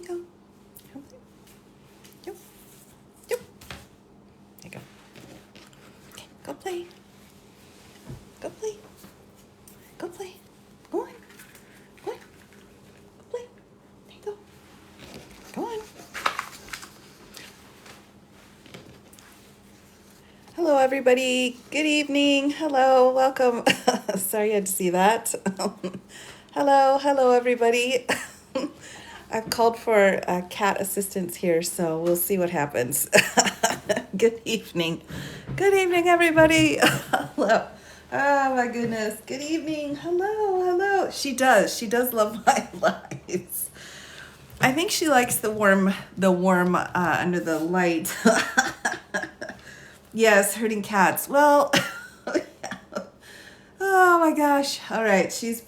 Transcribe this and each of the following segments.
you go. Come play. Yep. Yep. There you go. Okay, go play. Go play. Go play. Go on. Go on. Go play. There you go. Go on. Hello, everybody. Good evening. Hello. Welcome. Sorry you had to see that. Hello, everybody. I've called for cat assistance here, so we'll see what happens. Good evening. Good evening, everybody. Hello. Oh, my goodness. Good evening. Hello. She does love my lights. I think she likes the warm under the light. Yes, herding cats. Well, oh my gosh. All right, she's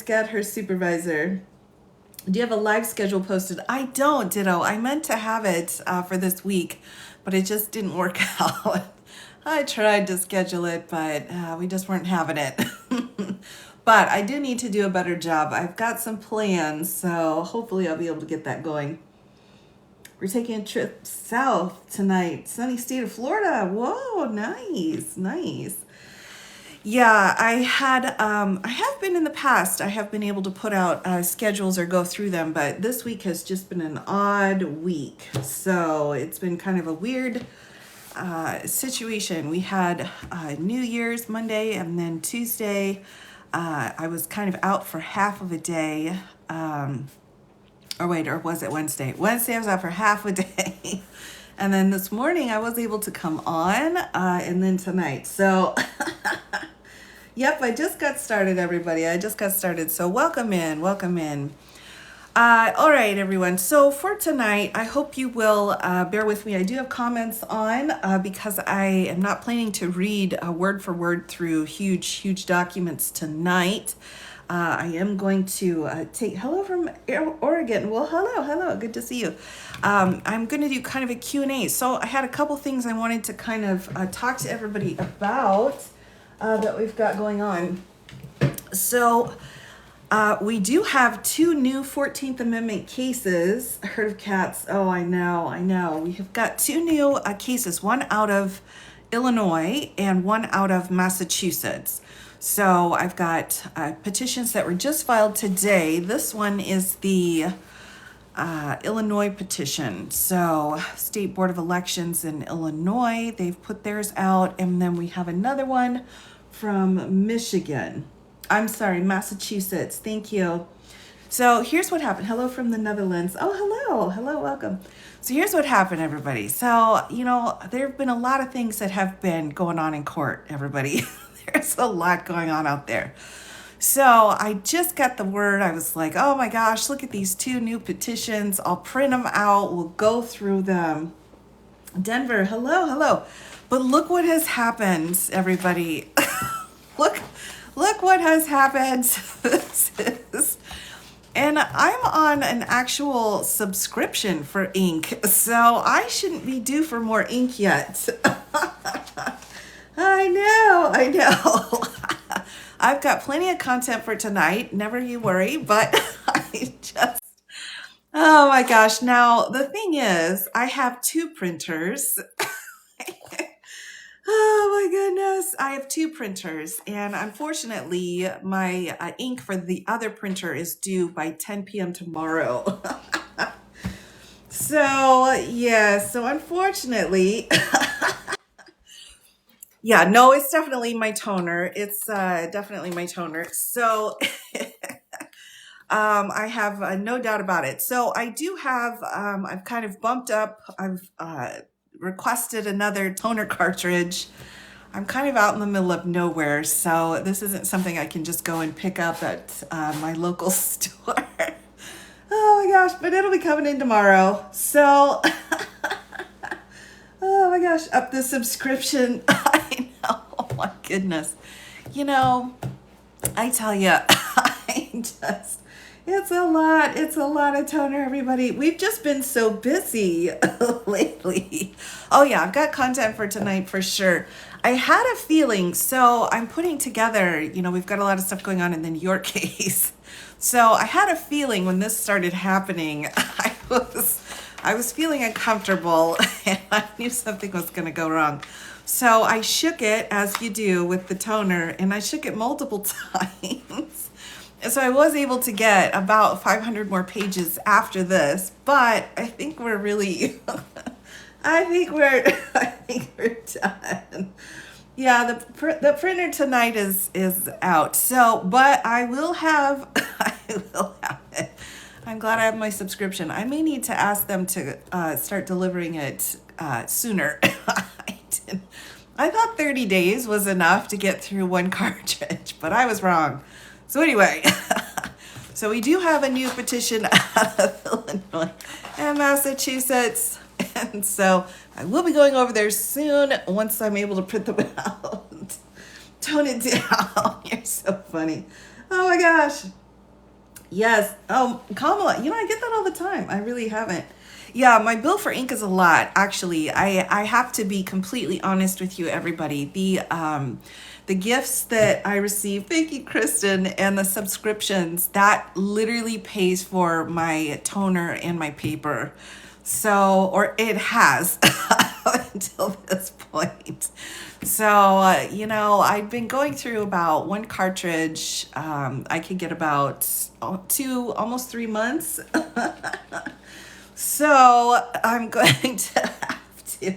got her supervisor. Do you have a live schedule posted? I don't, Ditto. I meant to have it for this week, but it just didn't work out. I tried to schedule it, but we just weren't having it. But I do need to do a better job. I've got some plans, so hopefully I'll be able to get that going. We're taking a trip south tonight, sunny state of Florida. Whoa, nice. Yeah, I have been in the past. I have been able to put out schedules or go through them, but this week has just been an odd week. So it's been kind of a weird situation. We had New Year's Monday, and then Tuesday, I was kind of out for half of a day. Or was it Wednesday? Wednesday I was out for half a day. And then this morning I was able to come on, and then tonight. So, yep, I just got started, everybody. I just got started. So welcome in. All right, everyone. So for tonight, I hope you will bear with me. I do have comments on because I am not planning to read word for word through huge documents tonight. I am going to take hello from Oregon. Well, hello. Good to see you. I'm going to do kind of a Q&A. So I had a couple things I wanted to kind of talk to everybody about that we've got going on. So we do have two new 14th Amendment cases. Herd of cats. Oh, I know. We have got two new cases, one out of Illinois and one out of Massachusetts. So I've got petitions that were just filed today. This one is the Illinois petition. So State Board of Elections in Illinois, they've put theirs out. And then we have another one from Massachusetts. Thank you. So here's what happened. Hello from the Netherlands. Oh, hello, welcome. So here's what happened, everybody. So, there have been a lot of things that have been going on in court, everybody. There's a lot going on out there. So I just got the word. I was like, oh my gosh, look at these two new petitions. I'll print them out. We'll go through them. Denver, hello. But look what has happened, everybody. Look what has happened. And I'm on an actual subscription for ink, so I shouldn't be due for more ink yet. I know. I've got plenty of content for tonight, never you worry, but oh my gosh. Now, the thing is, I have two printers. Oh my goodness. I have two printers, and unfortunately, my ink for the other printer is due by 10 p.m. tomorrow. So unfortunately, yeah, no, it's definitely my toner. It's definitely my toner. So I have no doubt about it. So I do have, I've kind of bumped up, I've requested another toner cartridge. I'm kind of out in the middle of nowhere, so this isn't something I can just go and pick up at my local store. Oh my gosh, but it'll be coming in tomorrow. So, oh my gosh, up the subscription. I know, oh my goodness. I tell you, It's a lot. It's a lot of toner, everybody. We've just been so busy lately. Oh, yeah, I've got content for tonight for sure. I had a feeling, so I'm putting together, we've got a lot of stuff going on in the New York case. So I had a feeling when this started happening, I was feeling uncomfortable and I knew something was going to go wrong. So I shook it, as you do with the toner, and I shook it multiple times. So I was able to get about 500 more pages after this, but I think we're really, I think we're done. Yeah, the printer tonight is out. So, but I will have, I will have it. I'm glad I have my subscription. I may need to ask them to start delivering it sooner. I thought 30 days was enough to get through one cartridge, but I was wrong. So anyway, so we do have a new petition out of Illinois and Massachusetts. And so I will be going over there soon once I'm able to print them out. Tone it down. You're so funny. Oh my gosh. Yes. Oh, Kamala, I get that all the time. I really haven't. Yeah, my bill for ink is a lot, actually. I have to be completely honest with you, everybody. The gifts that I receive, thank you, Kristen, and the subscriptions, that literally pays for my toner and my paper. So, or it has until this point. So, I've been going through about one cartridge. I could get about 2, almost 3 months. So I'm going to have to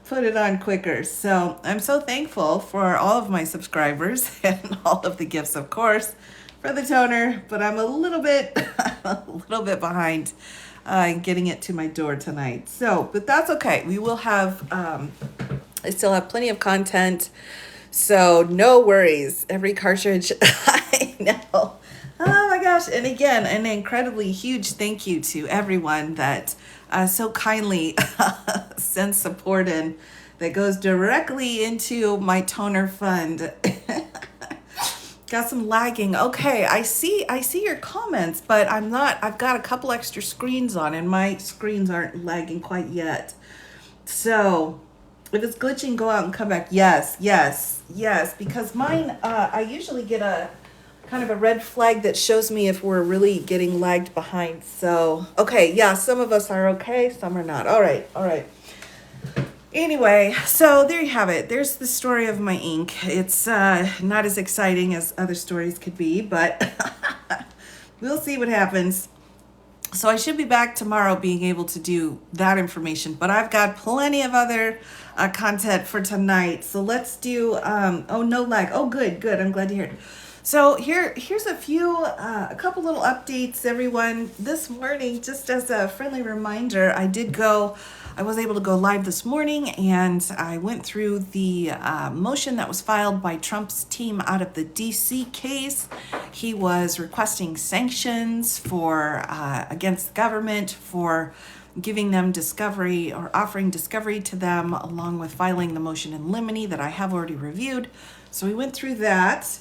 put it on quicker. So I'm so thankful for all of my subscribers and all of the gifts, of course, for the toner, but I'm a little bit behind getting it to my door tonight. So, but that's okay. We will have, I still have plenty of content. So no worries. Every cartridge, I know. Oh my gosh. And again, an incredibly huge thank you to everyone that so kindly sends support in that goes directly into my toner fund. Got some lagging. Okay, I see your comments, but I've got a couple extra screens on and my screens aren't lagging quite yet. So if it's glitching, go out and come back. Yes, because mine, I usually get a kind of a red flag that shows me if we're really getting lagged behind. So, okay, yeah, some of us are okay, some are not. All right. Anyway, so there you have it. There's the story of my ink. It's not as exciting as other stories could be, but we'll see what happens. So I should be back tomorrow being able to do that information, but I've got plenty of other content for tonight. So let's do, no lag. Oh, good. I'm glad to hear it. So here's a couple little updates, everyone. This morning, just as a friendly reminder, I was able to go live this morning, and I went through the motion that was filed by Trump's team out of the DC case. He was requesting sanctions for against the government for giving them discovery or offering discovery to them, along with filing the motion in limine that I have already reviewed. So we went through that.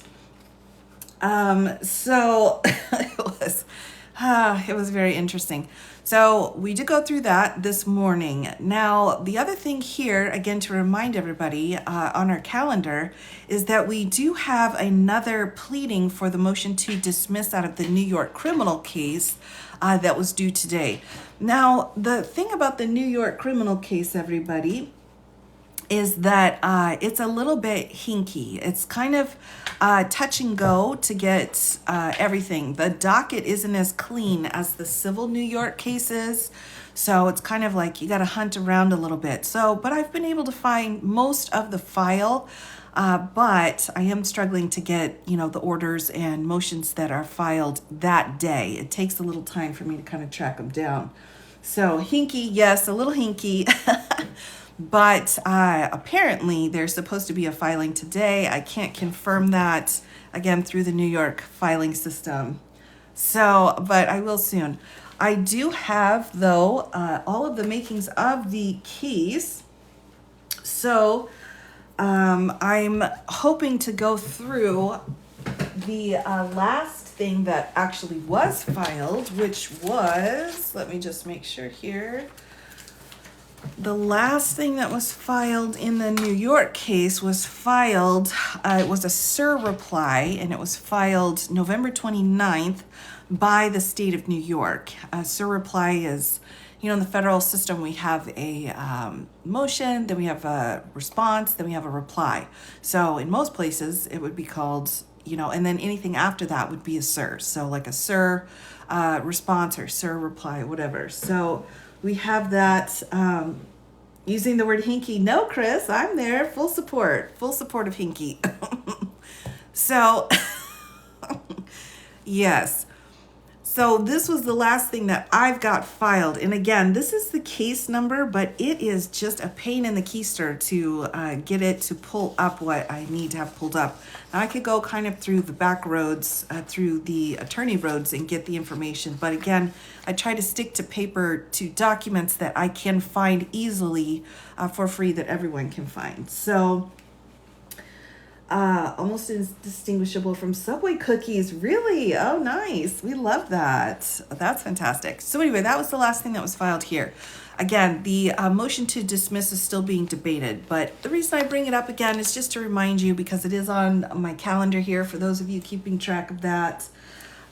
So it was very interesting. So we did go through that this morning. Now, the other thing here, again, to remind everybody on our calendar, is that we do have another pleading for the motion to dismiss out of the New York criminal case that was due today. Now, the thing about the New York criminal case, everybody, is that it's a little bit hinky. It's kind of touch and go to get everything. The docket isn't as clean as the civil New York cases. So it's kind of like you got to hunt around a little bit. So, but I've been able to find most of the file, but I am struggling to get, the orders and motions that are filed that day. It takes a little time for me to kind of track them down. So hinky, yes, a little hinky. But apparently there's supposed to be a filing today. I can't confirm that, again, through the New York filing system. So, but I will soon. I do have, though, all of the makings of the case. So I'm hoping to go through the last thing that actually was filed, which was, let me just make sure here. The last thing that was filed in the New York case was filed, it was a SIR reply, and it was filed November 29th by the state of New York. A SIR reply is, in the federal system, we have a motion, then we have a response, then we have a reply. So in most places, it would be called, and then anything after that would be a SIR. So like a SIR response or SIR reply, whatever. So we have that using the word hinky. No, Chris, I'm there. Full support of hinky. So, yes. So this was the last thing that I've got filed. And again, this is the case number, but it is just a pain in the keister to get it to pull up what I need to have pulled up. Now I could go kind of through the back roads, through the attorney roads and get the information. But again, I try to stick to paper, to documents that I can find easily for free that everyone can find. So almost indistinguishable from Subway cookies. Really? Oh, nice. We love that. That's fantastic. So anyway, that was the last thing that was filed here. Again, the motion to dismiss is still being debated, but the reason I bring it up again is just to remind you, because it is on my calendar here for those of you keeping track of that.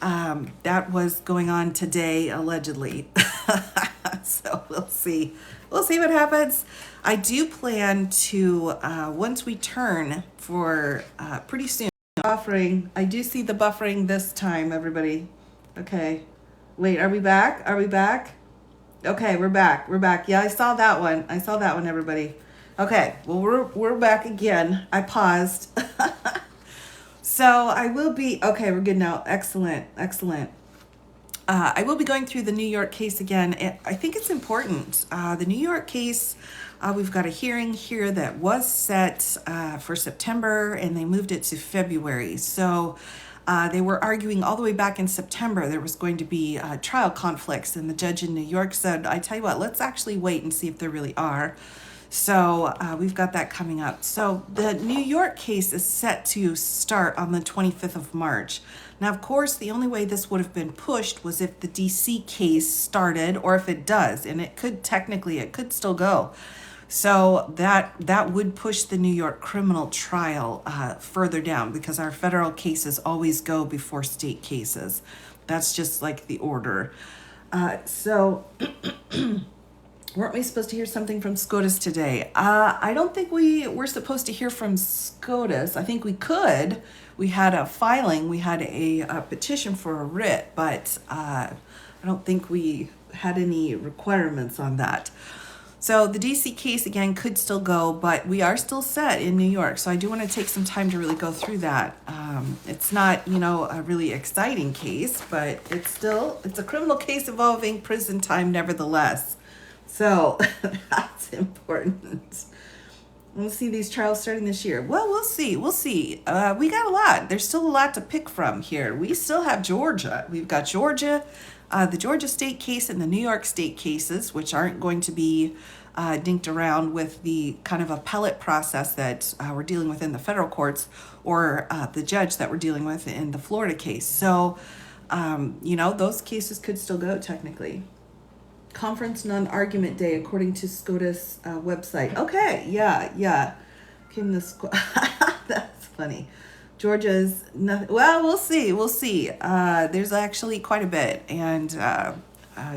That was going on today, allegedly. So we'll see. We'll see what happens. I do plan to, once we turn for pretty soon, buffering. I do see the buffering this time, everybody. Okay. Wait, are we back? Are we back? Okay, we're back. We're back. Yeah, I saw that one. Everybody. Okay, well, we're back again. I paused. So I will be, okay, we're good now. Excellent. I will be going through the New York case again. I think it's important. The New York case, we've got a hearing here that was set for September, and they moved it to February. So they were arguing all the way back in September there was going to be trial conflicts, and the judge in New York said, I tell you what, let's actually wait and see if there really are. So we've got that coming up. So the New York case is set to start on the 25th of March. Now, of course, the only way this would have been pushed was if the DC case started, or if it does, and it could still go. So that would push the New York criminal trial further down, because our federal cases always go before state cases. That's just like the order. So weren't we supposed to hear something from SCOTUS today? I don't think we were supposed to hear from SCOTUS. I think we could. We had a filing. We had a petition for a writ, but I don't think we had any requirements on that. So the DC case, again, could still go, but we are still set in New York. So I do want to take some time to really go through that. It's not, a really exciting case, but it's a criminal case involving prison time nevertheless. So that's important. We'll see these trials starting this year. Well, we'll see. We got a lot. There's still a lot to pick from here. We still have Georgia. We've got Georgia, the Georgia state case and the New York state cases, which aren't going to be dinked around with the kind of appellate process that we're dealing with in the federal courts, or the judge that we're dealing with in the Florida case. So, those cases could still go technically. Conference non-argument day according to SCOTUS website. Okay, yeah. Came this. That's funny. Georgia's nothing. Well, we'll see. There's actually quite a bit, and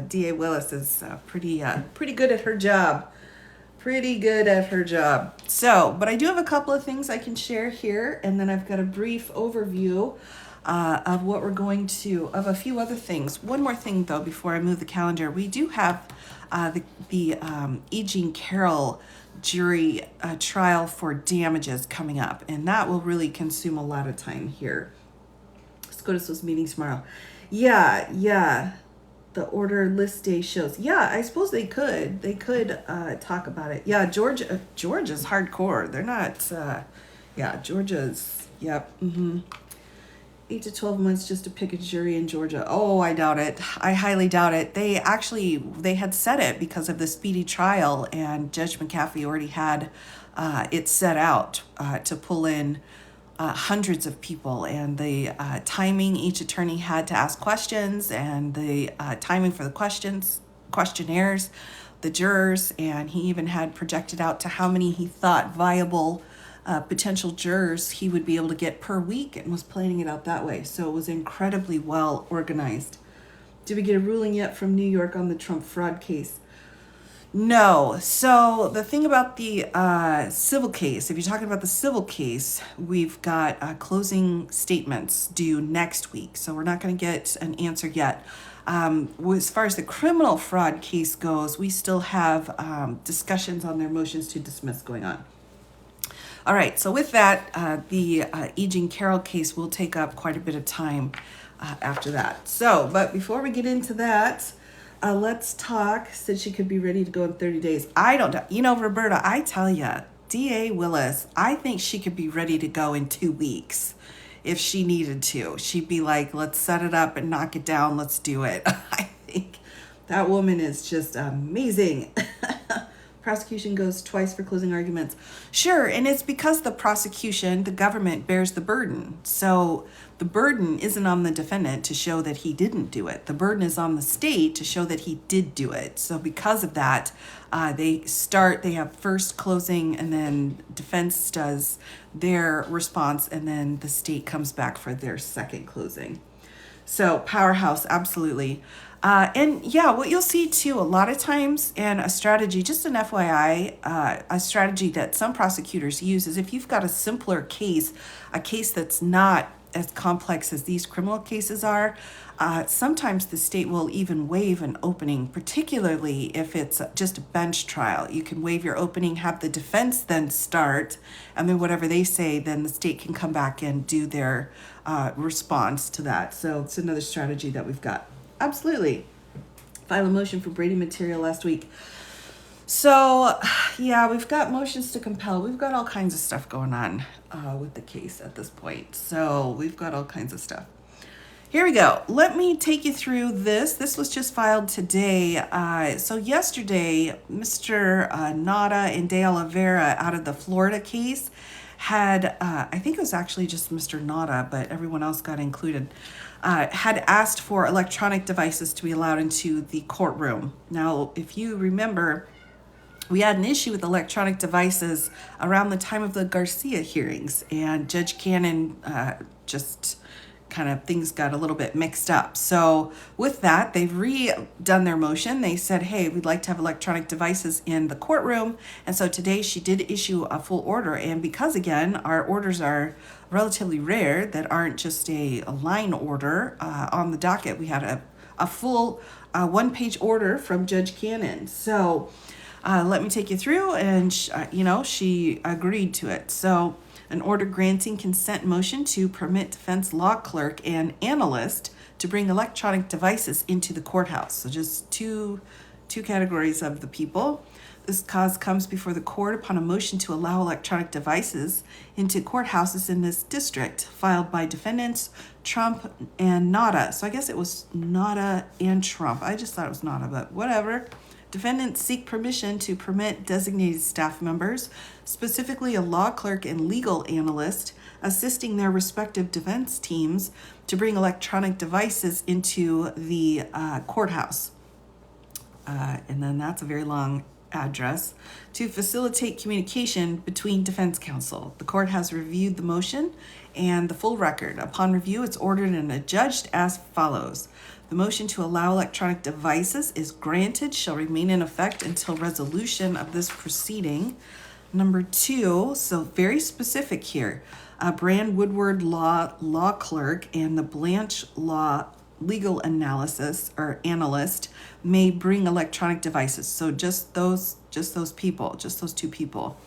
DA Willis is pretty good at her job. So, but I do have a couple of things I can share here, and then I've got a brief overview of what we're going to, of a few other things. One more thing, though, before I move the calendar. We do have the E. Jean Carroll jury trial for damages coming up, and that will really consume a lot of time here. SCOTUS was meeting tomorrow. Yeah. The order list day shows. Yeah, I suppose they could. Talk about it. Yeah, Georgia's hardcore. They're not, Georgia's, yep. 8 to 12 months just to pick a jury in Georgia. Oh, I doubt it. I highly doubt it. They had set it because of the speedy trial, and Judge McAfee already had it set out to pull in hundreds of people, and the timing each attorney had to ask questions, and the timing for the questionnaires, the jurors, and he even had projected out to how many he thought viable potential jurors he would be able to get per week, and was planning it out that way. So it was incredibly well organized. Did we get a ruling yet from New York on the Trump fraud case? No. So the thing about the civil case, if you're talking about the civil case, we've got closing statements due next week. So we're not going to get an answer yet. As far as the criminal fraud case goes, we still have discussions on their motions to dismiss going on. All right. So with that, the E. Jean Carroll case will take up quite a bit of time after that. So, but before we get into that, let's talk. Said she could be ready to go in 30 days. I don't know. You know, Roberta, I tell you, D.A. Willis, I think she could be ready to go in 2 weeks if she needed to. She'd be like, let's set it up and knock it down. Let's do it. I think that woman is just amazing. Prosecution goes twice for closing arguments. Sure, and it's because the prosecution, the government, bears the burden. So the burden isn't on the defendant to show that he didn't do it. The burden is on the state to show that he did do it. So because of that, they have first closing, and then defense does their response, and then the state comes back for their second closing. So powerhouse, absolutely. And yeah, what you'll see too, a lot of times, and a strategy, just an FYI, a strategy that some prosecutors use is if you've got a simpler case, a case that's not as complex as these criminal cases are, sometimes the state will even waive an opening, particularly if it's just a bench trial. You can waive your opening, have the defense then start, and then whatever they say, then the state can come back and do their response to that. So it's another strategy that we've got. Absolutely. File a motion for Brady material last week. So, yeah, we've got motions to compel. We've got all kinds of stuff going on with the case at this point. So we've got all kinds of stuff. Here we go. Let me take you through this. This was just filed today. So yesterday, Mr. Nada and De Oliveira out of the Florida case had, I think it was actually just Mr. Nada, but everyone else got included, had asked for electronic devices to be allowed into the courtroom. Now, if you remember, we had an issue with electronic devices around the time of the Garcia hearings, and Judge Cannon just kind of things got a little bit mixed up. So with that, they've redone their motion. They said, hey, we'd like to have electronic devices in the courtroom. And so today she did issue a full order. And because, again, our orders are relatively rare that aren't just a line order on the docket, we had a full one-page order from Judge Cannon. So let me take you through, and she agreed to it. So an order granting consent motion to permit defense law clerk and analyst to bring electronic devices into the courthouse. So just two categories of the people. This cause comes before the court upon a motion to allow electronic devices into courthouses in this district, filed by defendants Trump and Nada. So I guess it was Nada and Trump. I just thought it was Nada, but whatever. Defendants seek permission to permit designated staff members, specifically a law clerk and legal analyst, assisting their respective defense teams to bring electronic devices into the courthouse. And then that's a very long address, to facilitate communication between defense counsel. The court has reviewed the motion and the full record. Upon review, it's ordered and adjudged as follows. The motion to allow electronic devices is granted, shall remain in effect until resolution of this proceeding. Number 2, so very specific here. Brand Woodward law clerk and the Blanche Law legal analysis or analyst may bring electronic devices. So just those people, just those 2 people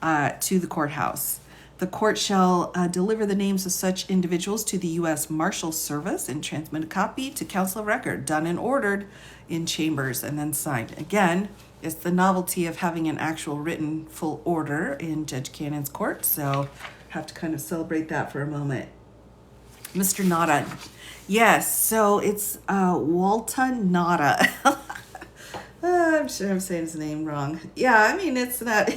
to the courthouse. The court shall deliver the names of such individuals to the U.S. Marshal Service and transmit a copy to counsel of record, done and ordered in chambers and then signed. Again, it's the novelty of having an actual written full order in Judge Cannon's court, so have to kind of celebrate that for a moment. Mr. Nada. Yes, so it's Walter Nada. I'm sure I'm saying his name wrong. Yeah, I mean, it's not...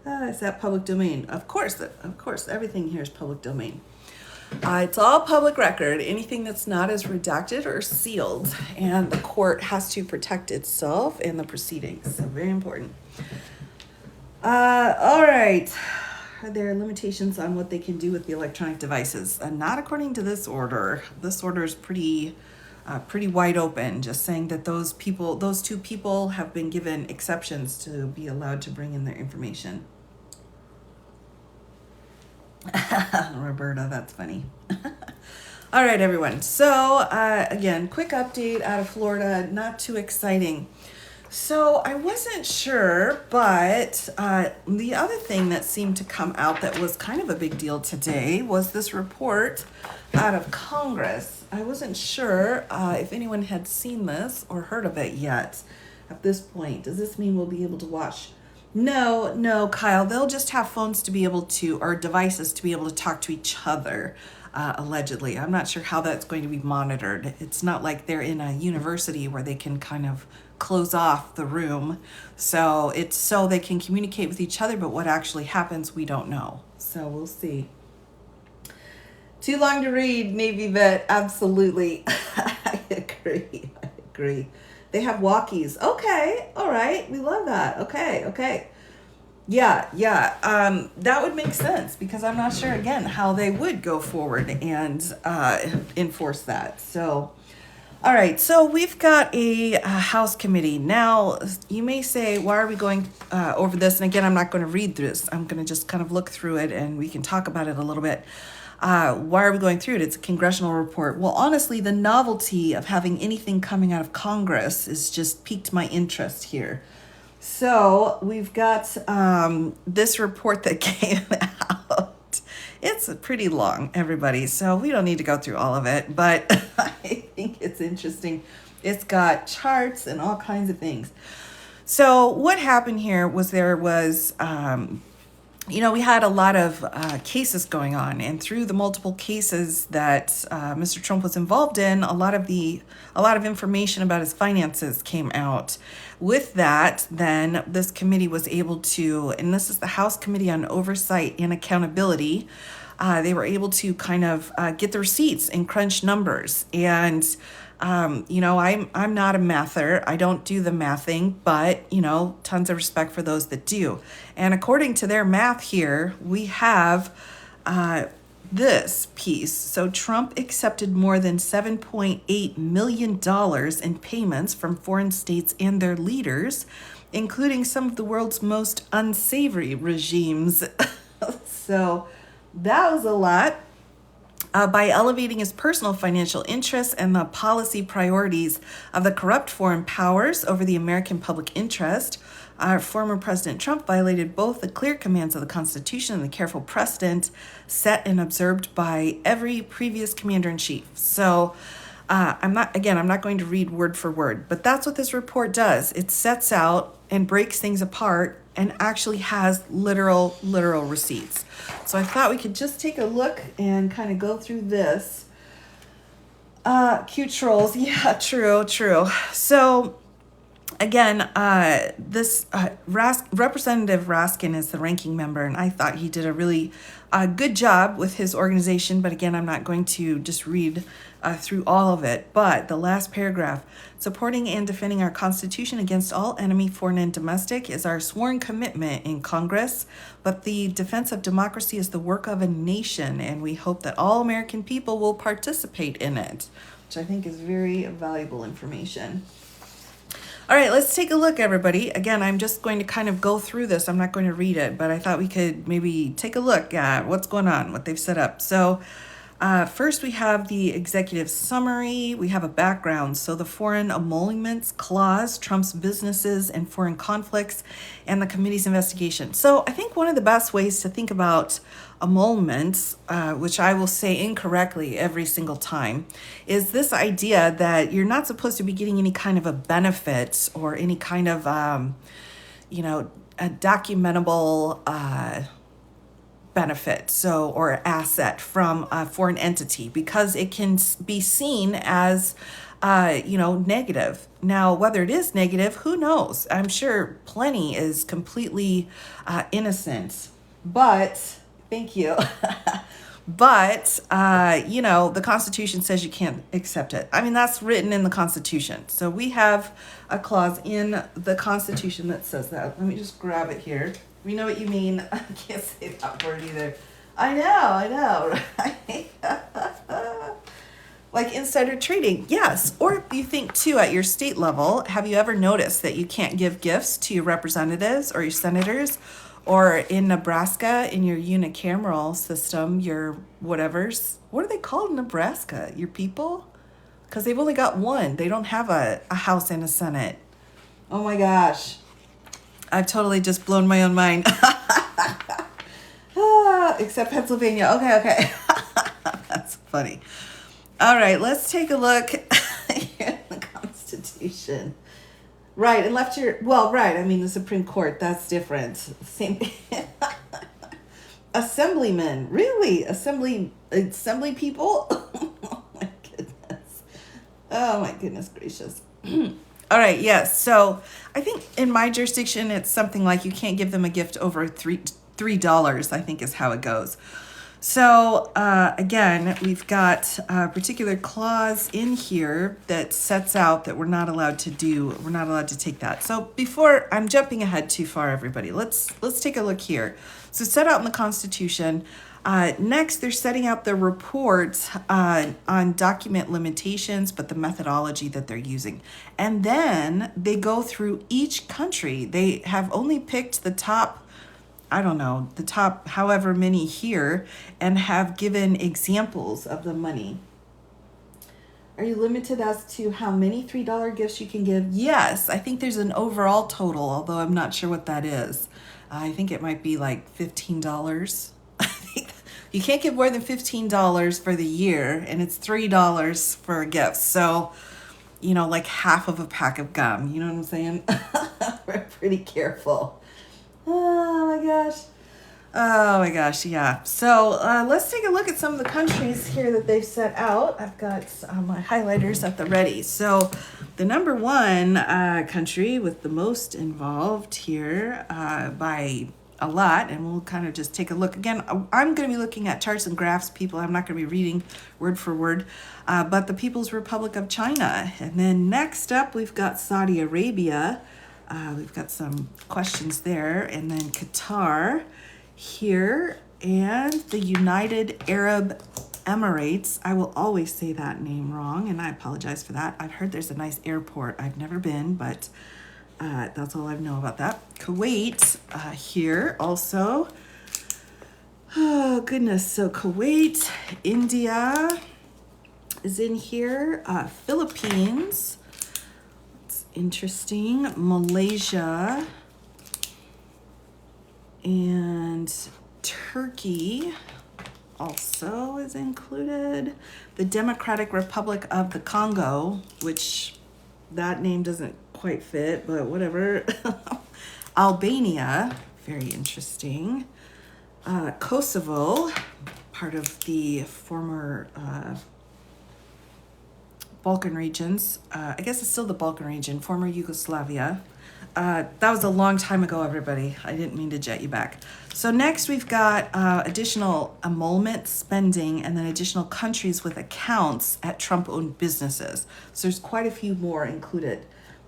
Is that public domain? Of course, everything here is public domain. It's all public record. Anything that's not is redacted or sealed, and the court has to protect itself and the proceedings. So very important. All right. Are there limitations on what they can do with the electronic devices? Not according to this order. This order is pretty wide open, just saying that those two people have been given exceptions to be allowed to bring in their information. Roberta, that's funny. All right, everyone. So again, quick update out of Florida, not too exciting. So I wasn't sure, but the other thing that seemed to come out that was kind of a big deal today was this report out of Congress. I wasn't sure if anyone had seen this or heard of it yet at this point. Does this mean we'll be able to watch? No, Kyle. They'll just have phones to be able to, or devices to be able to talk to each other, allegedly. I'm not sure how that's going to be monitored. It's not like they're in a university where they can kind of close off the room. So it's so they can communicate with each other, but what actually happens, we don't know. So we'll see. Too long to read, Navy vet. Absolutely. I agree. They have walkies. Okay. All right. We love that. Okay. Yeah. That would make sense because I'm not sure, again, how they would go forward and enforce that. So, all right. So we've got a House committee. Now, you may say, why are we going over this? And again, I'm not going to read through this. I'm going to just kind of look through it and we can talk about it a little bit. Why are we going through it? It's a congressional report. Well, honestly, the novelty of having anything coming out of Congress has just piqued my interest here. So we've got this report that came out. It's pretty long, everybody, so we don't need to go through all of it, but I think it's interesting. It's got charts and all kinds of things. So what happened here was there was... we had a lot of cases going on, and through the multiple cases that Mr. Trump was involved in, a lot of information about his finances came out. With that, then this committee was able to, and this is the House Committee on Oversight and Accountability. They were able to kind of get the receipts and crunch numbers. And I'm not a mather. I don't do the mathing, but, tons of respect for those that do. And according to their math here, we have this piece. So Trump accepted more than $7.8 million in payments from foreign states and their leaders, including some of the world's most unsavory regimes. So that was a lot. By elevating his personal financial interests and the policy priorities of the corrupt foreign powers over the American public interest, former President Trump violated both the clear commands of the Constitution and the careful precedent set and observed by every previous commander-in-chief. So I'm not going to read word for word, but that's what this report does. It sets out and breaks things apart and actually has literal receipts. So I thought we could just take a look and kind of go through this. Cute trolls. Yeah, true. So again, Representative Raskin is the ranking member, and I thought he did a really good job with his organization. But again, I'm not going to just read through all of it. But the last paragraph, supporting and defending our Constitution against all enemy, foreign and domestic, is our sworn commitment in Congress. But the defense of democracy is the work of a nation, and we hope that all American people will participate in it, which I think is very valuable information. All right, let's take a look, everybody. Again, I'm just going to kind of go through this. I'm not going to read it, but I thought we could maybe take a look at what's going on, what they've set up. So first, we have the executive summary. We have a background. So the foreign emoluments clause, Trump's businesses and foreign conflicts, and the committee's investigation. So I think one of the best ways to think about emoluments, which I will say incorrectly every single time, is this idea that you're not supposed to be getting any kind of a benefit or any kind of, a documentable benefit, or asset from a foreign entity, because it can be seen as negative. Now, whether it is negative, who knows? I'm sure plenty is completely innocent. But, thank you. But, the Constitution says you can't accept it. I mean, that's written in the Constitution. So we have a clause in the Constitution that says that. Let me just grab it here. We know what you mean. I can't say that word either. I know, right? Like insider trading, yes. Or you think too at your state level, have you ever noticed that you can't give gifts to your representatives or your senators? Or in Nebraska, in your unicameral system, your whatevers, what are they called in Nebraska? Your people? Because they've only got one. They don't have a House and a Senate. Oh my gosh. I've totally just blown my own mind. Except Pennsylvania. Okay. That's funny. All right, let's take a look here in the Constitution. Right, and left your, right, I mean, the Supreme Court, that's different. Same. Assemblymen, really? Assembly people? Oh my goodness gracious. All right, yes. So I think in my jurisdiction, it's something like you can't give them a gift over $3, I think is how it goes. So again, we've got a particular clause in here that sets out that we're not allowed to take that. So before I'm jumping ahead too far, everybody, let's take a look here. So set out in the Constitution. Next, they're setting out the report on document limitations, but the methodology that they're using. And then they go through each country. They have only picked the top however many here, and have given examples of the money. Are you limited as to how many $3 gifts you can give? Yes, I think there's an overall total, although I'm not sure what that is. I think it might be like $15. I think you can't give more than $15 for the year, and it's $3 for a gift. So, like half of a pack of gum. You know what I'm saying? We're pretty careful. Oh my gosh, yeah. So let's take a look at some of the countries here that they've set out. I've got my highlighters at the ready. So the number one country with the most involved here by a lot, and we'll kind of just take a look. Again, I'm going to be looking at charts and graphs, people. I'm not going to be reading word for word, but the People's Republic of China. And then next up, we've got Saudi Arabia. We've got some questions there, and then Qatar here, and the United Arab Emirates. I will always say that name wrong, and I apologize for that. I've heard there's a nice airport. I've never been, but that's all I know about that. Kuwait here also. Oh, goodness. So Kuwait, India is in here. Philippines. Interesting. Malaysia and Turkey also is included. The Democratic Republic of the Congo, which that name doesn't quite fit, but whatever. Albania, very interesting. Kosovo, part of the former Balkan regions. I guess it's still the Balkan region, former Yugoslavia. That was a long time ago, everybody. I didn't mean to jet you back. So next we've got additional emolument spending, and then additional countries with accounts at Trump-owned businesses. So there's quite a few more included.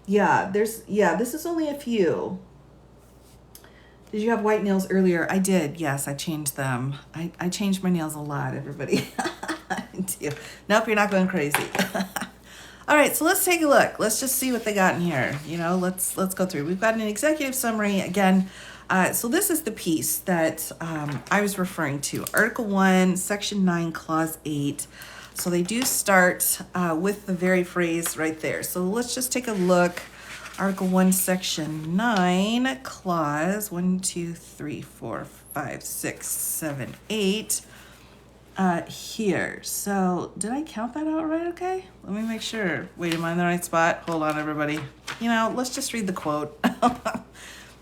This is only a few. Did you have white nails earlier? I did. Yes, I changed them. I changed my nails a lot, everybody. I do. Nope, you're not going crazy. All right, so let's take a look. Let's just see what they got in here. Let's go through. We've got an executive summary again. So this is the piece that I was referring to. Article 1, Section 9, Clause 8. So they do start with the very phrase right there. So let's just take a look. Article 1, Section 9, Clause 1, 2, 3, 4, 5, 6, 7, 8. Here. So did I count that out right? Okay. Let me make sure. Wait, am I in the right spot? Hold on, everybody. Let's just read the quote.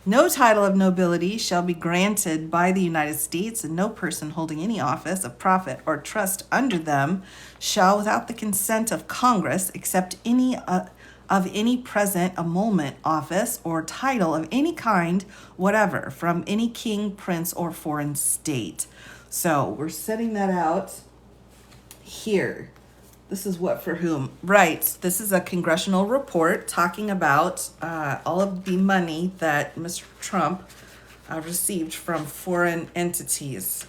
No title of nobility shall be granted by the United States, and no person holding any office of profit or trust under them shall, without the consent of Congress, accept any of any present emolument, office, or title of any kind whatever from any king, prince, or foreign state. So we're setting that out here. This is what for whom. Right. This is a congressional report talking about all of the money that Mr. Trump received from foreign entities,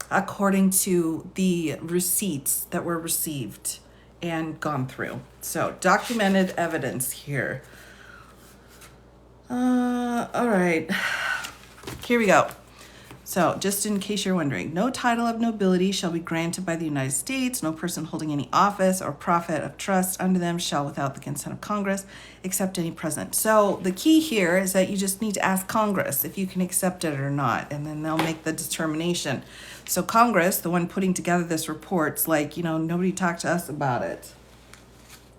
according to the receipts that were received and gone through. So documented evidence here. All right. Here we go. So, just in case you're wondering, no title of nobility shall be granted by the United States. No person holding any office or profit of trust under them shall, without the consent of Congress, accept any present. So, the key here is that you just need to ask Congress if you can accept it or not, and then they'll make the determination. So, Congress, the one putting together this report's like, nobody talked to us about it.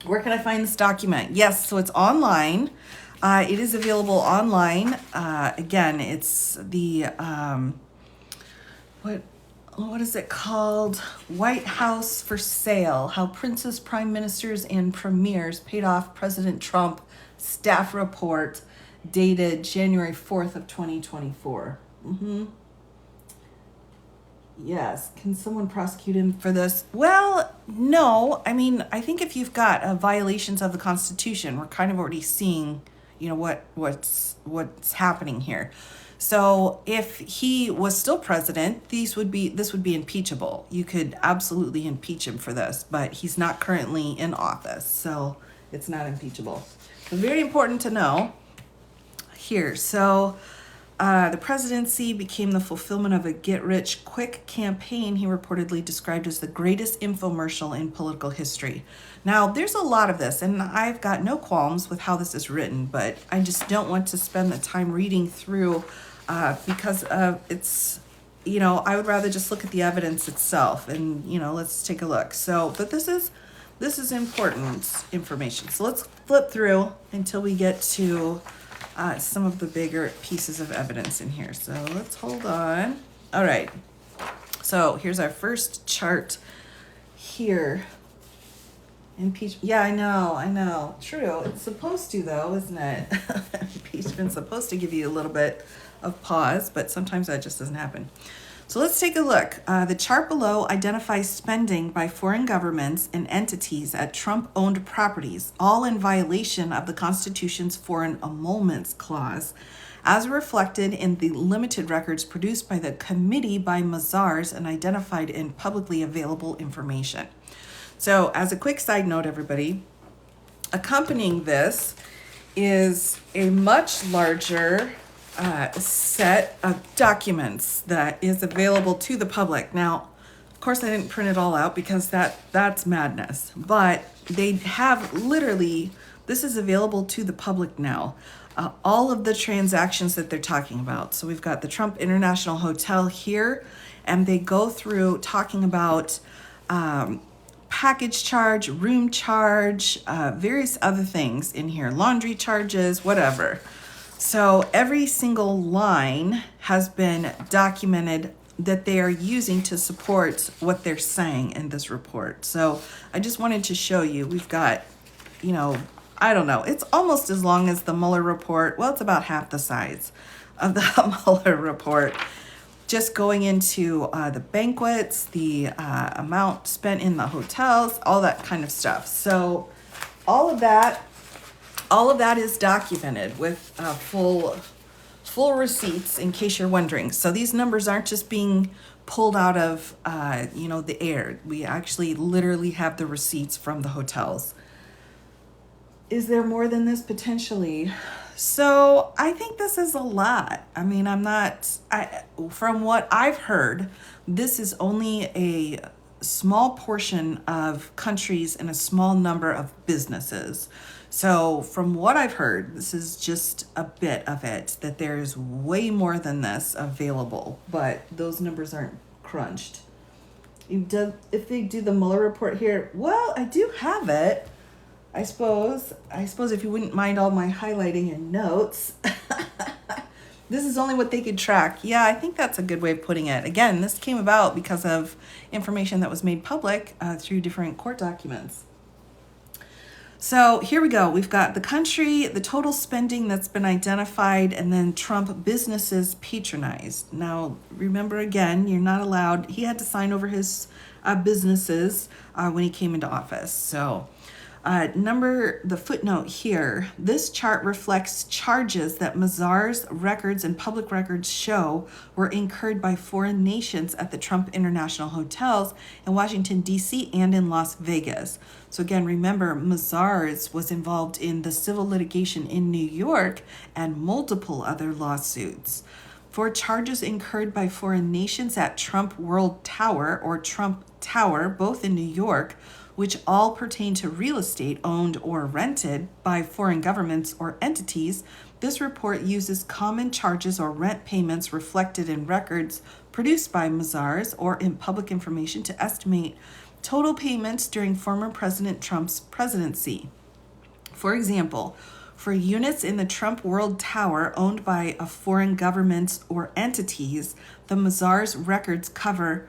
Where can I find this document? Yes, so it's online. It is available online. Again, it's the, what is it called? White House for Sale, How Princes, Prime Ministers, and Premiers Paid Off President Trump Staff Report, dated January 4th of 2024. Yes. Can someone prosecute him for this? Well, no. I mean, I think if you've got violations of the Constitution, we're kind of already seeing what's happening here. So if he was still president, this would be impeachable. You could absolutely impeach him for this, but he's not currently in office, so it's not impeachable. So very important to know here. So the presidency became the fulfillment of a get-rich-quick campaign he reportedly described as the greatest infomercial in political history. Now, there's a lot of this, and I've got no qualms with how this is written, but I just don't want to spend the time reading through because it's, I would rather just look at the evidence itself and, let's take a look. So, but this is important information. So let's flip through until we get to some of the bigger pieces of evidence in here. So let's hold on. All right. So here's our first chart here. Yeah, I know. True. It's supposed to, though, isn't it? Impeachment's supposed to give you a little bit of pause, but sometimes that just doesn't happen. So let's take a look. The chart below identifies spending by foreign governments and entities at Trump-owned properties, all in violation of the Constitution's Foreign Emoluments Clause, as reflected in the limited records produced by the committee by Mazars and identified in publicly available information. So as a quick side note, everybody, accompanying this is a much larger set of documents that is available to the public. Now, of course, I didn't print it all out because that's madness, but they have literally, this is available to the public now. All of the transactions that they're talking about. So we've got the Trump International Hotel here, and they go through talking about package charge, room charge, various other things in here, laundry charges, whatever. So every single line has been documented that they are using to support what they're saying in this report. So I just wanted to show you, we've got, I don't know, it's almost as long as the Mueller report. Well, it's about half the size of the Mueller report. Just going into the banquets, the amount spent in the hotels, all that kind of stuff. So all of that is documented with full receipts, in case you're wondering. So these numbers aren't just being pulled out of the air. We actually literally have the receipts from the hotels. Is there more than this potentially? So I think this is a lot. I mean, from what I've heard, this is only a small portion of countries and a small number of businesses. So from what I've heard, this is just a bit of it, that there's way more than this available, but those numbers aren't crunched. If they do the Mueller report here, well, I do have it. I suppose if you wouldn't mind all my highlighting and notes. This is only what they could track. Yeah, I think that's a good way of putting it. Again, this came about because of information that was made public through different court documents. So here we go. We've got the country, the total spending that's been identified, and then Trump businesses patronized. Now, remember again, you're not allowed, he had to sign over his businesses when he came into office. So the footnote here, this chart reflects charges that Mazars records and public records show were incurred by foreign nations at the Trump International Hotels in Washington, D.C. and in Las Vegas. So again, remember, Mazars was involved in the civil litigation in New York and multiple other lawsuits. For charges incurred by foreign nations at Trump World Tower or Trump Tower, both in New York, which all pertain to real estate owned or rented by foreign governments or entities, this report uses common charges or rent payments reflected in records produced by Mazars or in public information to estimate total payments during former President Trump's presidency. For example, for units in the Trump World Tower owned by a foreign governments or entities, the Mazars records cover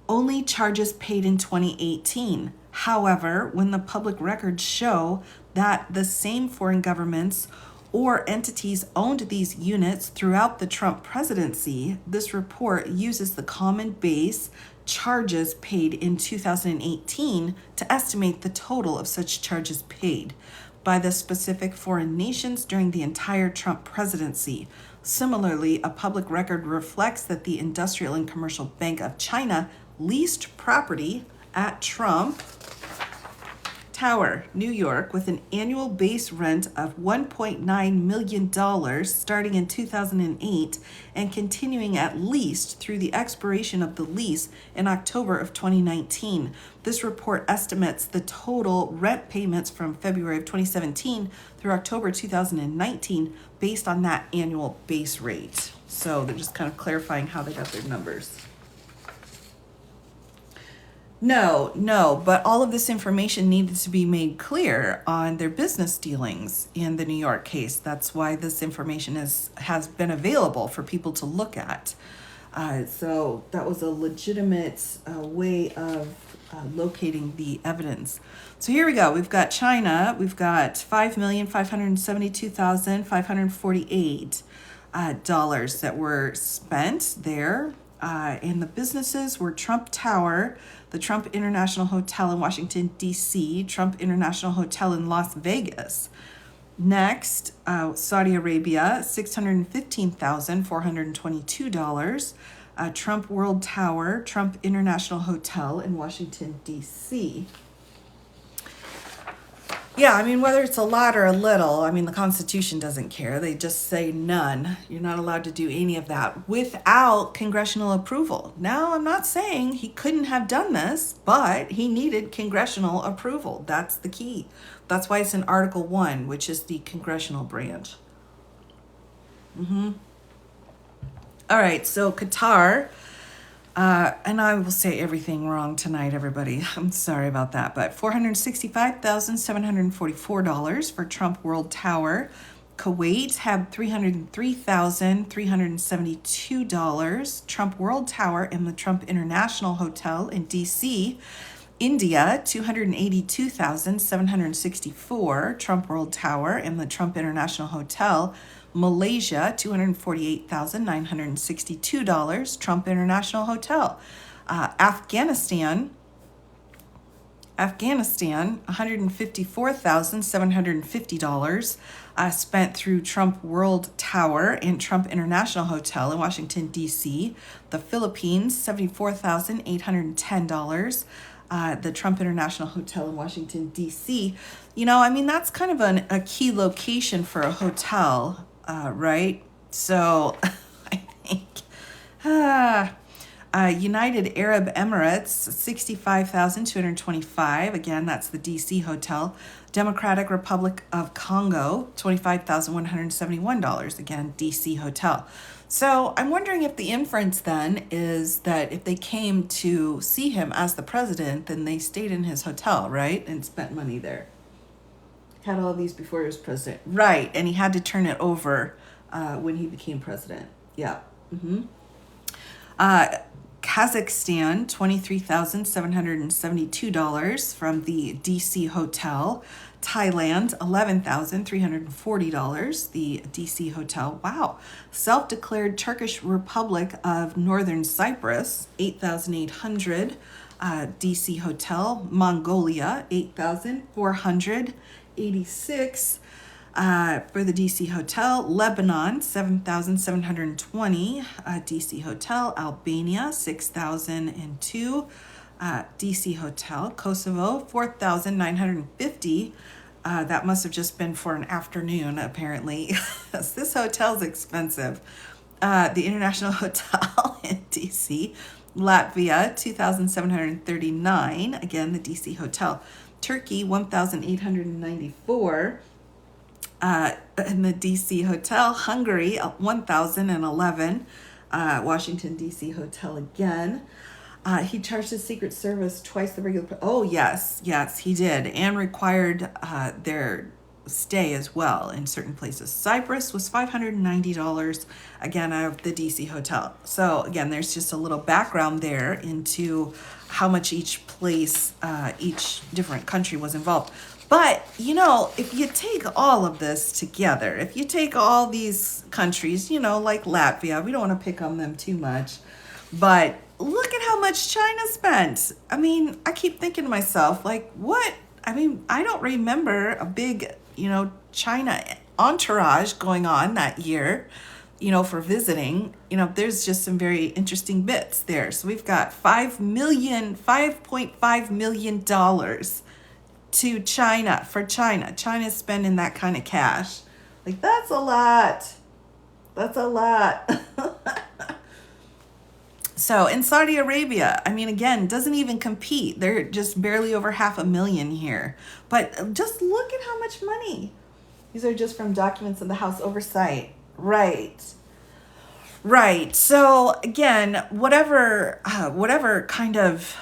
only charges paid in 2018. However, when the public records show that the same foreign governments or entities owned these units throughout the Trump presidency, this report uses the common base charges paid in 2018 to estimate the total of such charges paid by the specific foreign nations during the entire Trump presidency. Similarly, a public record reflects that the Industrial and Commercial Bank of China leased property at Trump Tower, New York, with an annual base rent of $1.9 million starting in 2008 and continuing at least through the expiration of the lease in October of 2019. This report estimates the total rent payments from February of 2017 through October 2019 based on that annual base rate. So they're just kind of clarifying how they got their numbers. No, but all of this information needed to be made clear on their business dealings in the New York case. That's why this information has been available for people to look at. So that was a legitimate way of locating the evidence. So here we go. We've got China. We've got $5,572,548 dollars that were spent there. And the businesses were Trump Tower, the Trump International Hotel in Washington, D.C., Trump International Hotel in Las Vegas. Next, Saudi Arabia, $615,422. Trump World Tower, Trump International Hotel in Washington, D.C. Yeah, I mean, whether it's a lot or a little, I mean, the Constitution doesn't care. They just say none. You're not allowed to do any of that without congressional approval. Now, I'm not saying he couldn't have done this, but he needed congressional approval. That's the key. That's why it's in Article 1, which is the congressional branch. All right, so Qatar. And I will say everything wrong tonight, everybody. I'm sorry about that. But $465,744 for Trump World Tower. Kuwait had $303,372. Trump World Tower in the Trump International Hotel in D.C. India, $282,764. Trump World Tower in the Trump International Hotel. Malaysia, $248,962, Trump International Hotel. Afghanistan, $154,750 spent through Trump World Tower and Trump International Hotel in Washington, D.C. The Philippines, $74,810. The Trump International Hotel in Washington, D.C. You know, I mean, that's kind of a key location for a hotel, right? So I think United Arab Emirates, $65,225. Again, that's the D.C. hotel. Democratic Republic of Congo, $25,171. Again, D.C. hotel. So I'm wondering if the inference then is that if they came to see him as the president, then they stayed in his hotel, right? And spent money there. Had all these before he was president. Right, and he had to turn it over when he became president. Yeah. Uh, Kazakhstan, $23,772 from the DC Hotel. Thailand, $11,340, the DC Hotel. Wow. Self-declared Turkish Republic of Northern Cyprus, $8,800, DC Hotel. Mongolia, $8,486. For the DC Hotel. Lebanon, 7,720, DC Hotel. Albania, 6,002, DC Hotel. Kosovo, 4,950. That must have just been for an afternoon, apparently. This hotel's expensive. The International Hotel in DC. Latvia, 2,739. Again, the DC Hotel. Turkey, 1,894. In the DC Hotel. Hungary, 1,011. Washington, D.C. Hotel again. He charged the Secret Service twice the regular. Oh, yes, he did. And required their stay as well in certain places. Cyprus was $590, again, out of the DC Hotel. So, again, there's just a little background there into how much each place, each different country was involved. But, if you take all of this together, if you take all these countries, like Latvia, we don't want to pick on them too much, but look at how much China spent. I mean, I keep thinking to myself, like, what? I mean, I don't remember a big, China entourage going on that year, for visiting. There's just some very interesting bits there. So we've got $5.5 million to China, for China. China's spending that kind of cash. Like, that's a lot. That's a lot. So in Saudi Arabia, I mean, again, doesn't even compete. They're just barely over 500,000 here. But just look at how much money. These are just from documents of the House Oversight. Right. So again, whatever kind of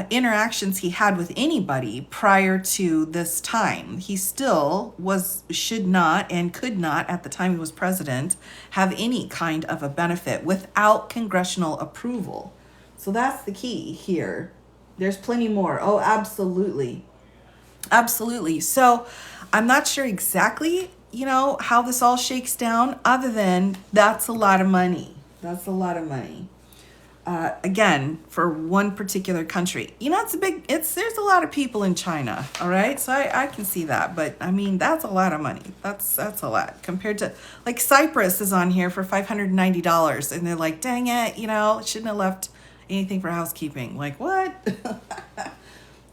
interactions he had with anybody prior to this time, he still should not and could not, at the time he was president, have any kind of a benefit without congressional approval. So that's the key here. There's plenty more. Oh, absolutely. So I'm not sure exactly, how this all shakes down, other than that's a lot of money. Again, for one particular country. There's a lot of people in China, all right? So I can see that, but I mean, that's a lot of money. That's a lot compared to, like, Cyprus is on here for $590, and they're like, dang it, shouldn't have left anything for housekeeping. Like, what?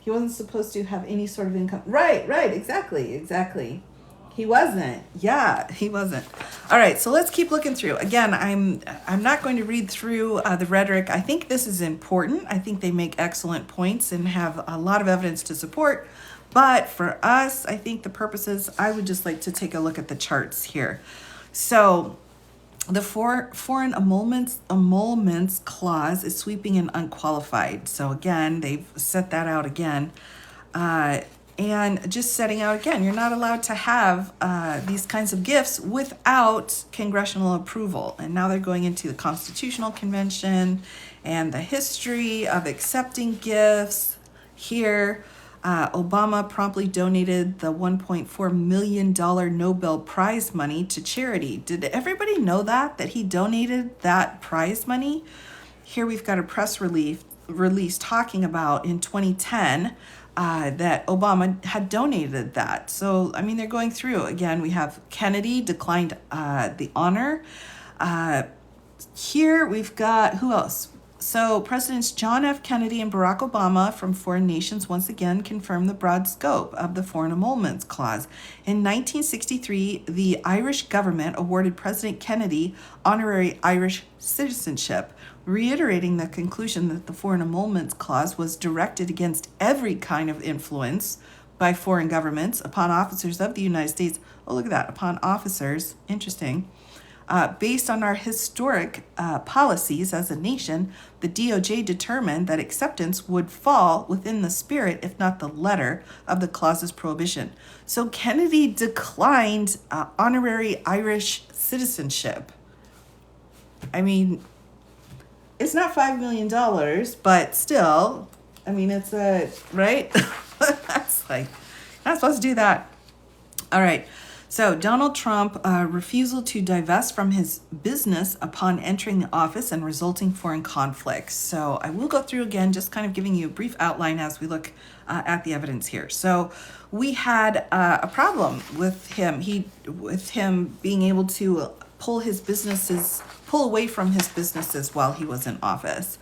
He wasn't supposed to have any sort of income. Right, exactly. He wasn't. Yeah, he wasn't. All right, so let's keep looking through. Again, I'm not going to read through the rhetoric. I think this is important. I think they make excellent points and have a lot of evidence to support. But for us, I think the purposes, I would just like to take a look at the charts here. So the foreign emoluments clause is sweeping and unqualified. So again, they've set that out again. And just setting out again, you're not allowed to have these kinds of gifts without congressional approval. And now they're going into the Constitutional Convention and the history of accepting gifts. Here, Obama promptly donated the $1.4 million Nobel Prize money to charity. Did everybody know that he donated that prize money? Here we've got a press release talking about in 2010 that Obama had donated that. So, I mean, they're going through. Again, we have Kennedy declined the honor. Here we've got, who else? So Presidents John F. Kennedy and Barack Obama from foreign nations once again confirmed the broad scope of the Foreign Emoluments Clause. In 1963, the Irish government awarded President Kennedy honorary Irish citizenship, reiterating the conclusion that the Foreign Emoluments Clause was directed against every kind of influence by foreign governments upon officers of the United States. Oh, look at that, upon officers. Interesting. Based on our historic policies as a nation, the DOJ determined that acceptance would fall within the spirit, if not the letter, of the clause's prohibition. So Kennedy declined honorary Irish citizenship. I mean, it's not $5 million, but still, I mean, it's right? That's like, not supposed to do that. All right. So Donald Trump refusal to divest from his business upon entering the office and resulting foreign conflicts. So I will go through again, just kind of giving you a brief outline as we look at the evidence here. So we had a problem with him. With him being able to pull away from his businesses while he was in office.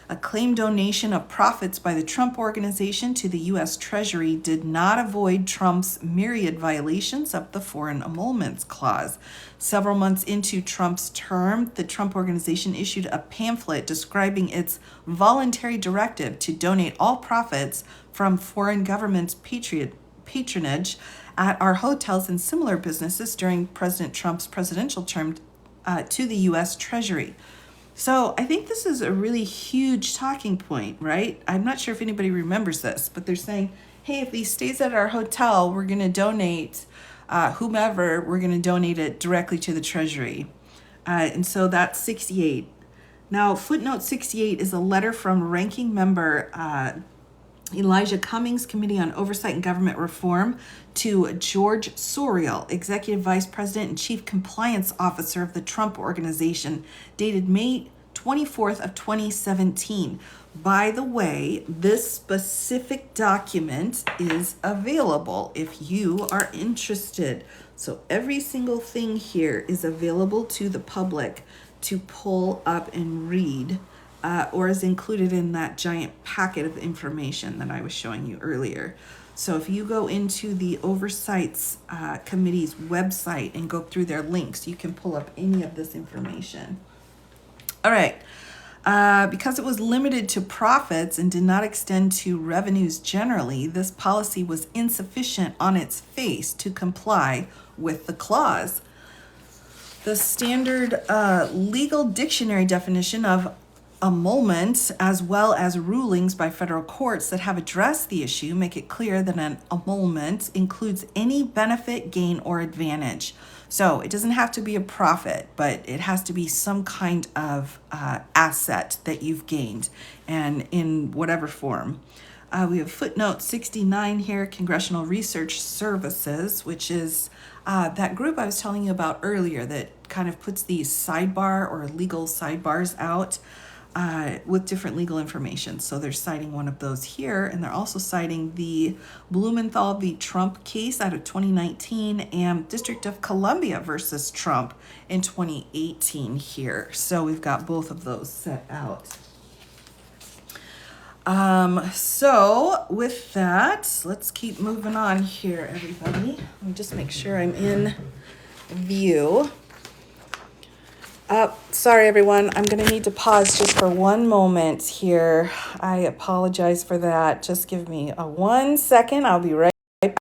A claimed donation of profits by the Trump Organization to the U.S. Treasury did not avoid Trump's myriad violations of the Foreign Emoluments Clause. Several months into Trump's term, the Trump Organization issued a pamphlet describing its voluntary directive to donate all profits from foreign governments' patronage at our hotels and similar businesses during President Trump's presidential term to the U.S. Treasury. So I think this is a really huge talking point, right? I'm not sure if anybody remembers this, but they're saying, hey, if he stays at our hotel, we're going to donate whomever, we're going to donate it directly to the Treasury. And so that's 68. Now, footnote 68 is a letter from ranking member Elijah Cummings, Committee on Oversight and Government Reform, to George Sorial, Executive Vice President and Chief Compliance Officer of the Trump Organization, dated May 24th of 2017. By the way, this specific document is available if you are interested. So every single thing here is available to the public to pull up and read. Or is included in that giant packet of information that I was showing you earlier. So if you go into the Oversight Committee's website and go through their links, you can pull up any of this information. All right. Because it was limited to profits and did not extend to revenues generally, this policy was insufficient on its face to comply with the clause. The standard legal dictionary definition of emolument, as well as rulings by federal courts that have addressed the issue, make it clear that an emolument includes any benefit, gain, or advantage. So it doesn't have to be a profit, but it has to be some kind of asset that you've gained, and in whatever form. We have footnote 69 here, Congressional Research Services, which is that group I was telling you about earlier that kind of puts these sidebar or legal sidebars out with different legal information. So they're citing one of those here, and they're also citing the Blumenthal v. Trump case out of 2019 and District of Columbia versus Trump in 2018 here. So we've got both of those set out. So with that, let's keep moving on here, everybody. Let me just make sure I'm in view. Sorry, everyone. I'm going to need to pause just for one moment here. I apologize for that. Just give me 1 second. I'll be right back.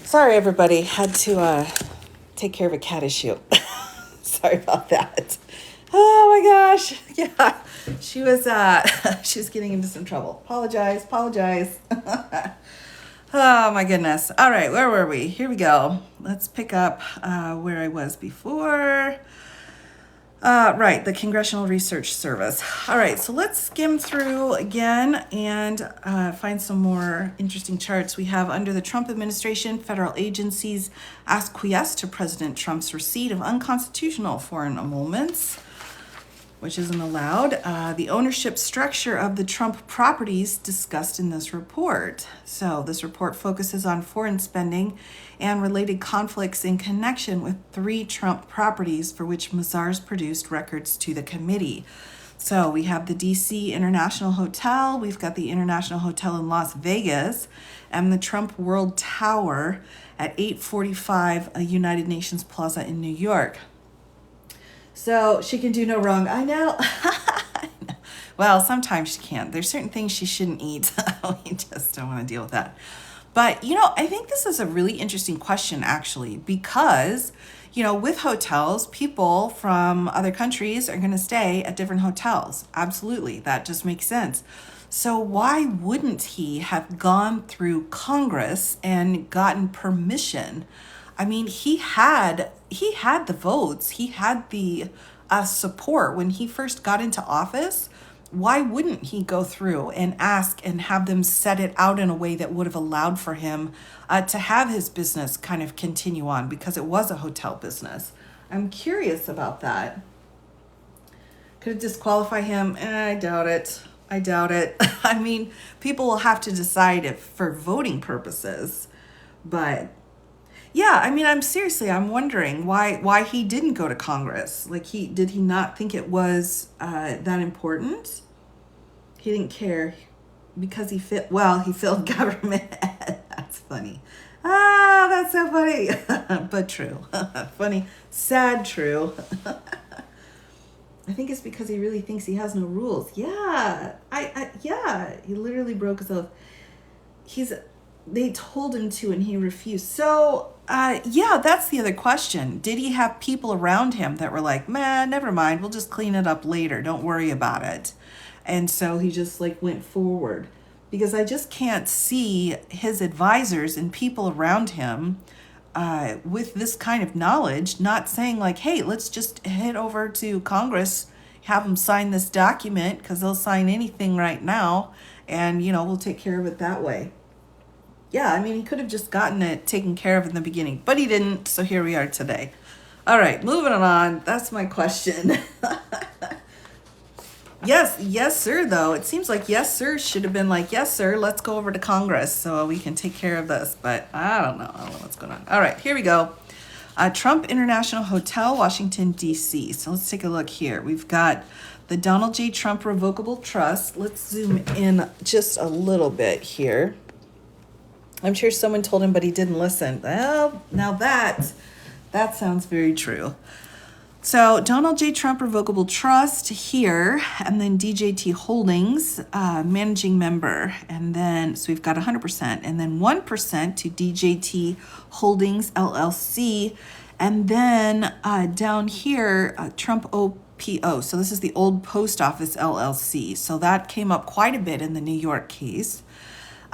Sorry, everybody. Had to take care of a cat issue. Sorry about that. Oh my gosh. Yeah. She was getting into some trouble. Apologize. Oh my goodness. All right, where were we? Here we go. Let's pick up where I was before. Right, the Congressional Research Service. All right, so let's skim through again and find some more interesting charts. We have under the Trump administration, federal agencies acquiesced to President Trump's receipt of unconstitutional foreign emoluments, which isn't allowed. The ownership structure of the Trump properties discussed in this report. So this report focuses on foreign spending and related conflicts in connection with 3 Trump properties for which Mazars produced records to the committee. So we have the DC International Hotel, we've got the International Hotel in Las Vegas, and the Trump World Tower, at 845 United Nations Plaza in New York. So she can do no wrong. I know. Well, sometimes she can't. There's certain things she shouldn't eat. We just don't want to deal with that. But, I think this is a really interesting question, actually, because, with hotels, people from other countries are going to stay at different hotels. Absolutely. That just makes sense. So why wouldn't he have gone through Congress and gotten permission? I mean, he had the votes. He had the support when he first got into office. Why wouldn't he go through and ask and have them set it out in a way that would have allowed for him to have his business kind of continue on, because it was a hotel business? I'm curious about that. Could it disqualify him? I doubt it. I mean, people will have to decide if for voting purposes, but yeah, I mean, I'm wondering why he didn't go to Congress. Like, did he not think it was that important? He didn't care because he failed government ed. That's funny. Ah, that's so funny, but true. Funny, sad, true. I think it's because he really thinks he has no rules. Yeah, yeah, he literally broke his oath. They told him to and he refused. So, yeah, that's the other question. Did he have people around him that were like, man, never mind, we'll just clean it up later, don't worry about it? And so he just went forward, because I just can't see his advisors and people around him with this kind of knowledge not saying hey, let's just head over to Congress, have them sign this document, because they'll sign anything right now, and we'll take care of it that way. Yeah, I mean, he could have just gotten it taken care of in the beginning, but he didn't, so here we are today. All right, moving on. That's my question. Yes, sir, though. It seems like yes, sir should have been yes, sir, let's go over to Congress so we can take care of this. But I don't know what's going on. All right, here we go. Trump International Hotel, Washington, D.C. So let's take a look here. We've got the Donald J. Trump Revocable Trust. Let's zoom in just a little bit here. I'm sure someone told him, but he didn't listen. Well, now that sounds very true. So Donald J. Trump Revocable Trust here, and then DJT Holdings, managing member. And then, so we've got 100%, and then 1% to DJT Holdings, LLC. And then down here, Trump OPO. So this is the old post office, LLC. So that came up quite a bit in the New York case.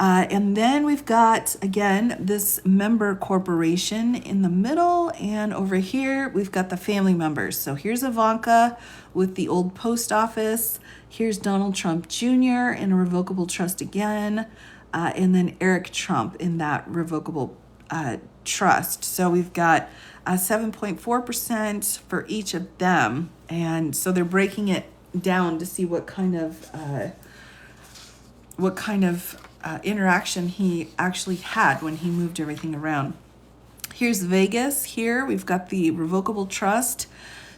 And then we've got, again, this member corporation in the middle. And over here, we've got the family members. So here's Ivanka with the old post office. Here's Donald Trump Jr. in a revocable trust again. And then Eric Trump in that revocable trust. So we've got 7.4% for each of them. And so they're breaking it down to see what kind of interaction he actually had when he moved everything around. Here's Vegas. Here we've got the revocable trust.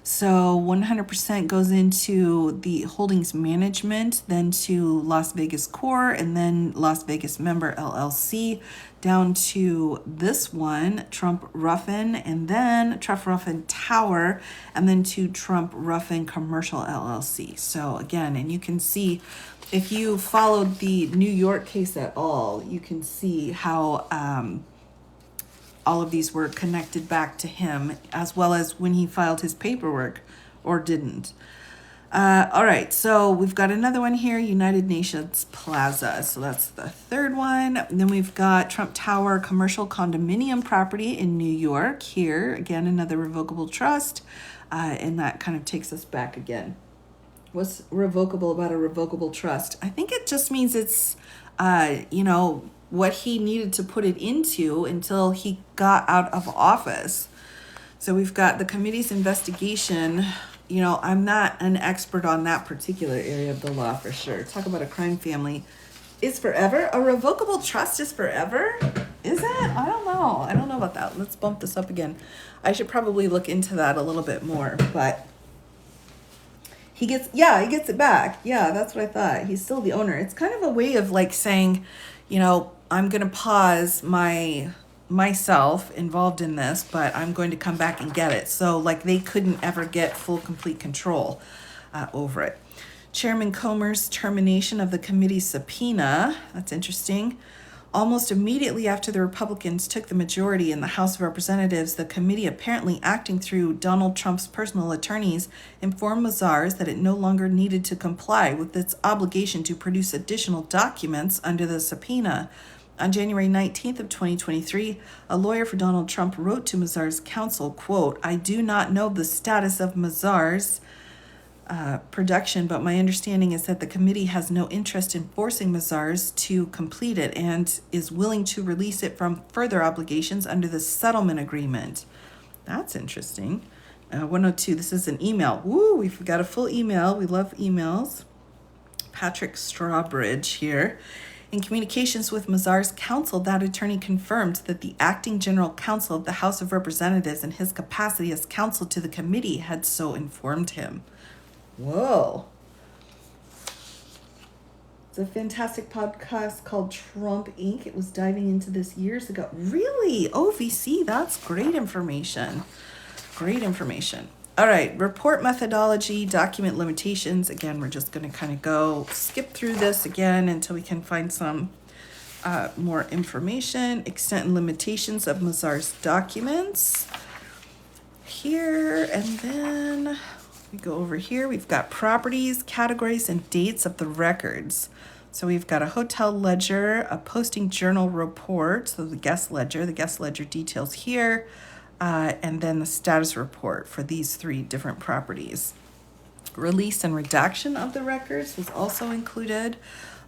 So 100% goes into the holdings management, then to Las Vegas Core, and then Las Vegas Member LLC, down to this one, Trump Ruffin, and then Trump Ruffin Tower, and then to Trump Ruffin Commercial LLC. So again, and you can see, if you followed the New York case at all, you can see how all of these were connected back to him, as well as when he filed his paperwork or didn't. All right, so we've got another one here, United Nations Plaza. So that's the third one. And then we've got Trump Tower commercial condominium property in New York. Here, again, another revocable trust. And that kind of takes us back again. What's revocable about a revocable trust? I think it just means it's, what he needed to put it into until he got out of office. So we've got the committee's investigation. I'm not an expert on that particular area of the law for sure. Talk about a crime family. Is forever? A revocable trust is forever? Is it? I don't know about that. Let's bump this up again. I should probably look into that a little bit more, but he gets it back. Yeah, that's what I thought. He's still the owner. It's kind of a way of saying, I'm going to pause my myself involved in this, but I'm going to come back and get it. So like they couldn't ever get full, complete control over it. Chairman Comer's termination of the committee's subpoena. That's interesting. Almost immediately after the Republicans took the majority in the House of Representatives, the committee, apparently acting through Donald Trump's personal attorneys, informed Mazars that it no longer needed to comply with its obligation to produce additional documents under the subpoena. On January 19th of 2023, a lawyer for Donald Trump wrote to Mazars' counsel, quote, "I do not know the status of Mazars' production, but my understanding is that the committee has no interest in forcing Mazars to complete it and is willing to release it from further obligations under the settlement agreement." That's interesting. 102, this is an email. Woo, we've got a full email. We love emails. Patrick Strawbridge here. In communications with Mazars' counsel, that attorney confirmed that the acting general counsel of the House of Representatives in his capacity as counsel to the committee had so informed him. Whoa. It's a fantastic podcast called Trump Inc. It was diving into this years ago. Really? OVC, that's great information. Great information. All right, report methodology, document limitations. Again, we're just going to kind of skip through this again until we can find some more information. Extent and limitations of Mazars' documents. Here, and then we go over here. We've got properties, categories, and dates of the records. So we've got a hotel ledger, a posting journal report, so the guest ledger details here, and then the status report for these three different properties. Release and redaction of the records was also included.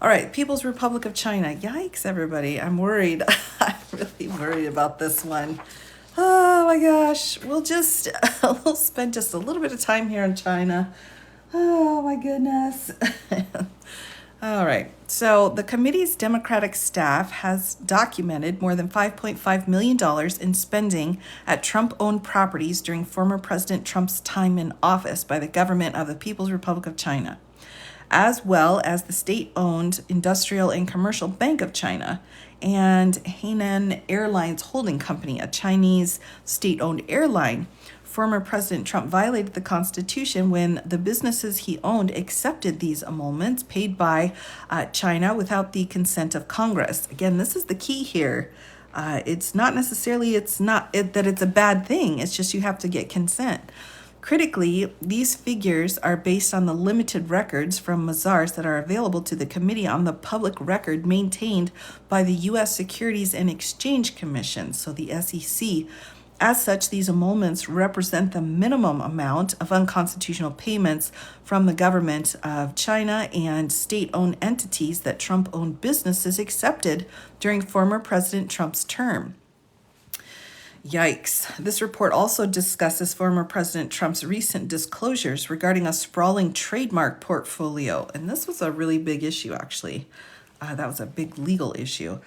All right, People's Republic of China. Yikes, everybody. I'm worried. I'm really worried about this one. Oh my gosh, we'll spend just a little bit of time here in China. Oh my goodness. All right, so the committee's Democratic staff has documented more than $5.5 million in spending at Trump-owned properties during former President Trump's time in office by the government of the People's Republic of China, as well as the state-owned Industrial and Commercial Bank of China and Hainan Airlines Holding Company, a Chinese state-owned airline. Former President Trump violated the Constitution when the businesses he owned accepted these emoluments paid by China without the consent of Congress. Again, this is the key here. It's not necessarily that it's a bad thing. It's just you have to get consent. Critically, these figures are based on the limited records from Mazars that are available to the committee on the public record maintained by the U.S. Securities and Exchange Commission, so the SEC. As such, these emoluments represent the minimum amount of unconstitutional payments from the government of China and state-owned entities that Trump-owned businesses accepted during former President Trump's term. Yikes. This report also discusses former President Trump's recent disclosures regarding a sprawling trademark portfolio. And this was a really big issue, actually. That was a big legal issue.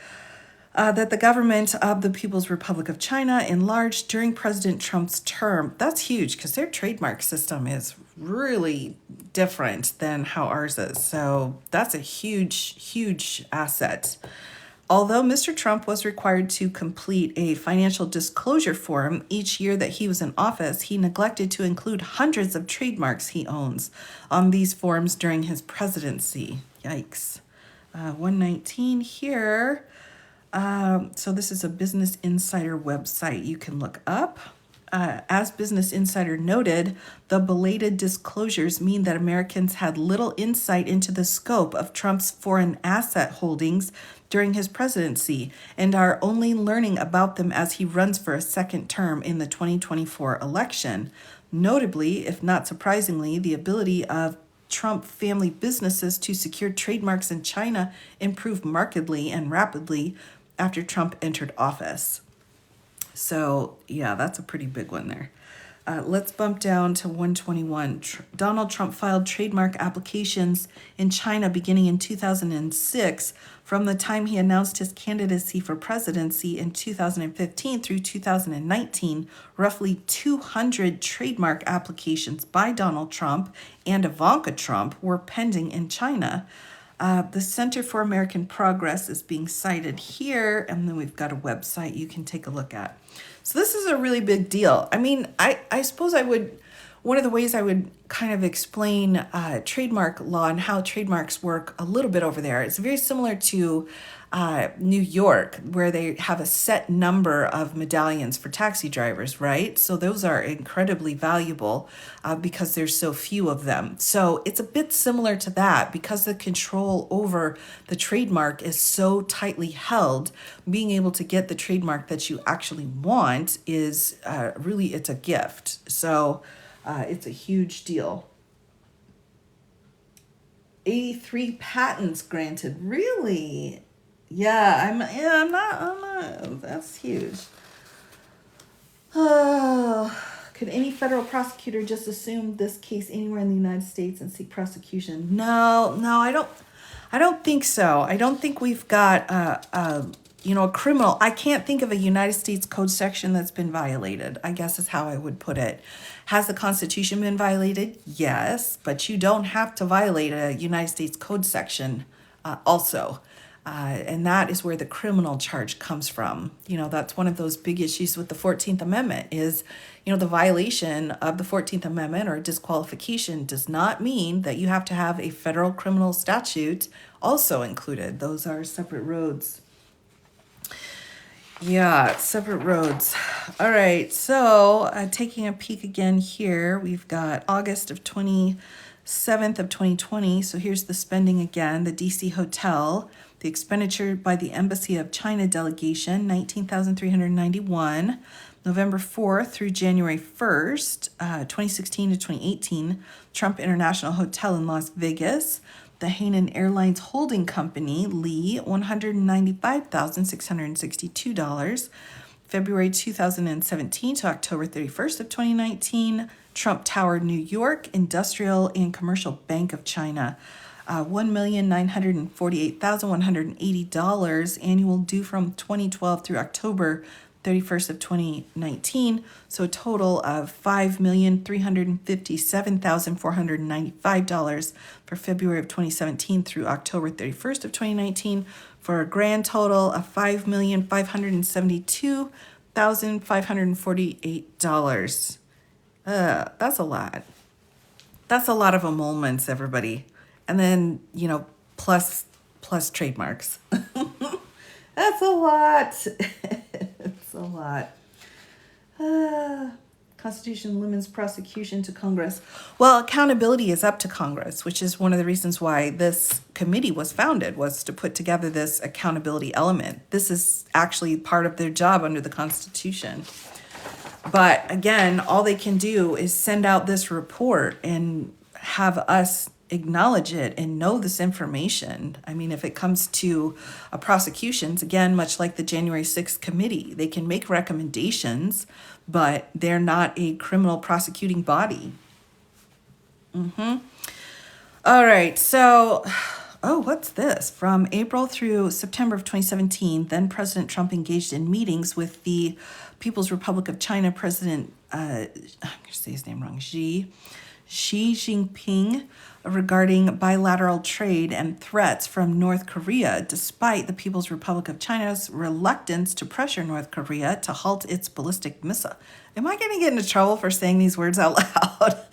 That the government of the People's Republic of China enlarged during President Trump's term. That's huge because their trademark system is really different than how ours is. So that's a huge, huge asset. Although Mr. Trump was required to complete a financial disclosure form each year that he was in office, he neglected to include hundreds of trademarks he owns on these forms during his presidency. Yikes. 119 here. So this is a Business Insider website you can look up. As Business Insider noted, the belated disclosures mean that Americans had little insight into the scope of Trump's foreign asset holdings during his presidency and are only learning about them as he runs for a second term in the 2024 election. Notably, if not surprisingly, the ability of Trump family businesses to secure trademarks in China improved markedly and rapidly after Trump entered office. So, yeah, that's a pretty big one there. Let's bump down to 121. Donald Trump filed trademark applications in China beginning in 2006. From the time he announced his candidacy for presidency in 2015 through 2019, roughly 200 trademark applications by Donald Trump and Ivanka Trump were pending in China. The Center for American Progress is being cited here, and then we've got a website you can take a look at. So this is a really big deal. I mean, I suppose I would, one of the ways I would kind of explain trademark law and how trademarks work a little bit over there, it's very similar to New York, where they have a set number of medallions for taxi drivers, right? So those are incredibly valuable because there's so few of them. So it's a bit similar to that because the control over the trademark is so tightly held. Being able to get the trademark that you actually want is really, it's a gift. So it's a huge deal. 83 patents granted. Really? Yeah, I'm not, that's huge. Oh, could any federal prosecutor just assume this case anywhere in the United States and seek prosecution? No, I don't think so. I don't think we've got a criminal. I can't think of a United States code section that's been violated, I guess is how I would put it. Has the Constitution been violated? Yes, but you don't have to violate a United States code section also. And that is where the criminal charge comes from. That's one of those big issues with the 14th Amendment is, the violation of the 14th Amendment or disqualification does not mean that you have to have a federal criminal statute also included. Those are separate roads. Yeah, separate roads. All right, so taking a peek again here, we've got August of 27th of 2020. So here's the spending again, the DC Hotel. The expenditure by the Embassy of China delegation, $19,391. November 4th through January 1st, 2016 to 2018, Trump International Hotel in Las Vegas. The Hainan Airlines Holding Company, Lee, $195,662. February 2017 to October 31st of 2019, Trump Tower, New York, Industrial and Commercial Bank of China. $1,948,180 annual due from 2012 through October 31st of 2019. So a total of $5,357,495 for February of 2017 through October 31st of 2019 for a grand total of $5,572,548. That's a lot. That's a lot of emoluments, everybody. And then, plus trademarks. That's a lot. It's a lot. Constitution limits prosecution to Congress. Well, accountability is up to Congress, which is one of the reasons why this committee was founded, was to put together this accountability element. This is actually part of their job under the Constitution. But again, all they can do is send out this report and have us acknowledge it and know this information. I mean, if it comes to prosecutions, again, much like the January 6th committee, they can make recommendations, but they're not a criminal prosecuting body. All right, so, what's this? From April through September of 2017, then President Trump engaged in meetings with the People's Republic of China President, I'm going to say his name wrong, Xi Jinping, regarding bilateral trade and threats from North Korea, despite the People's Republic of China's reluctance to pressure North Korea to halt its ballistic missile. Am I going to get into trouble for saying these words out loud?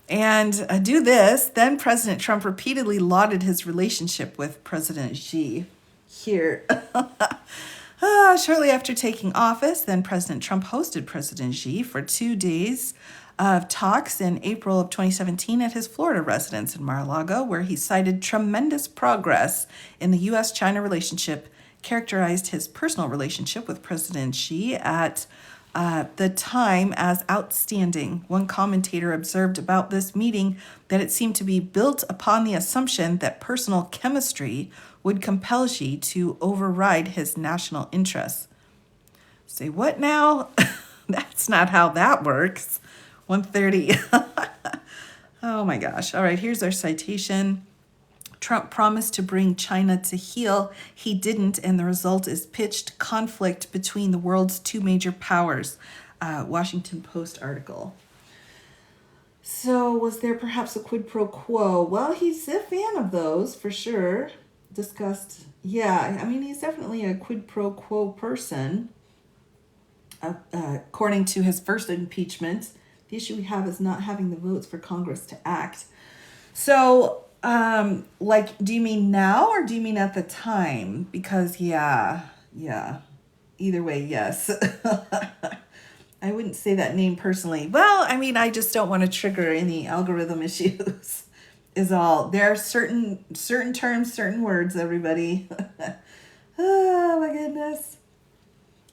And do this, then President Trump repeatedly lauded his relationship with President Xi. Here. Shortly after taking office, then President Trump hosted President Xi for 2 days of talks in April of 2017 at his Florida residence in Mar-a-Lago, where he cited tremendous progress in the U.S.-China relationship, characterized his personal relationship with President Xi at the time as outstanding. One commentator observed about this meeting that it seemed to be built upon the assumption that personal chemistry would compel Xi to override his national interests. Say what now? That's not how that works. 1:30. Oh my gosh. All right, here's our citation. Trump promised to bring China to heel. He didn't, and the result is pitched conflict between the world's two major powers. Washington Post article. So, was there perhaps a quid pro quo? Well, he's a fan of those for sure. Discussed, yeah, I mean, he's definitely a quid pro quo person. According to his first impeachment, the issue we have is not having the votes for Congress to act. So, like, do you mean now or do you mean at the time? Because, yeah, either way, yes. I wouldn't say that name personally. Well, I mean, I just don't want to trigger any algorithm issues. Is all. There are certain terms, certain words, everybody. Oh my goodness.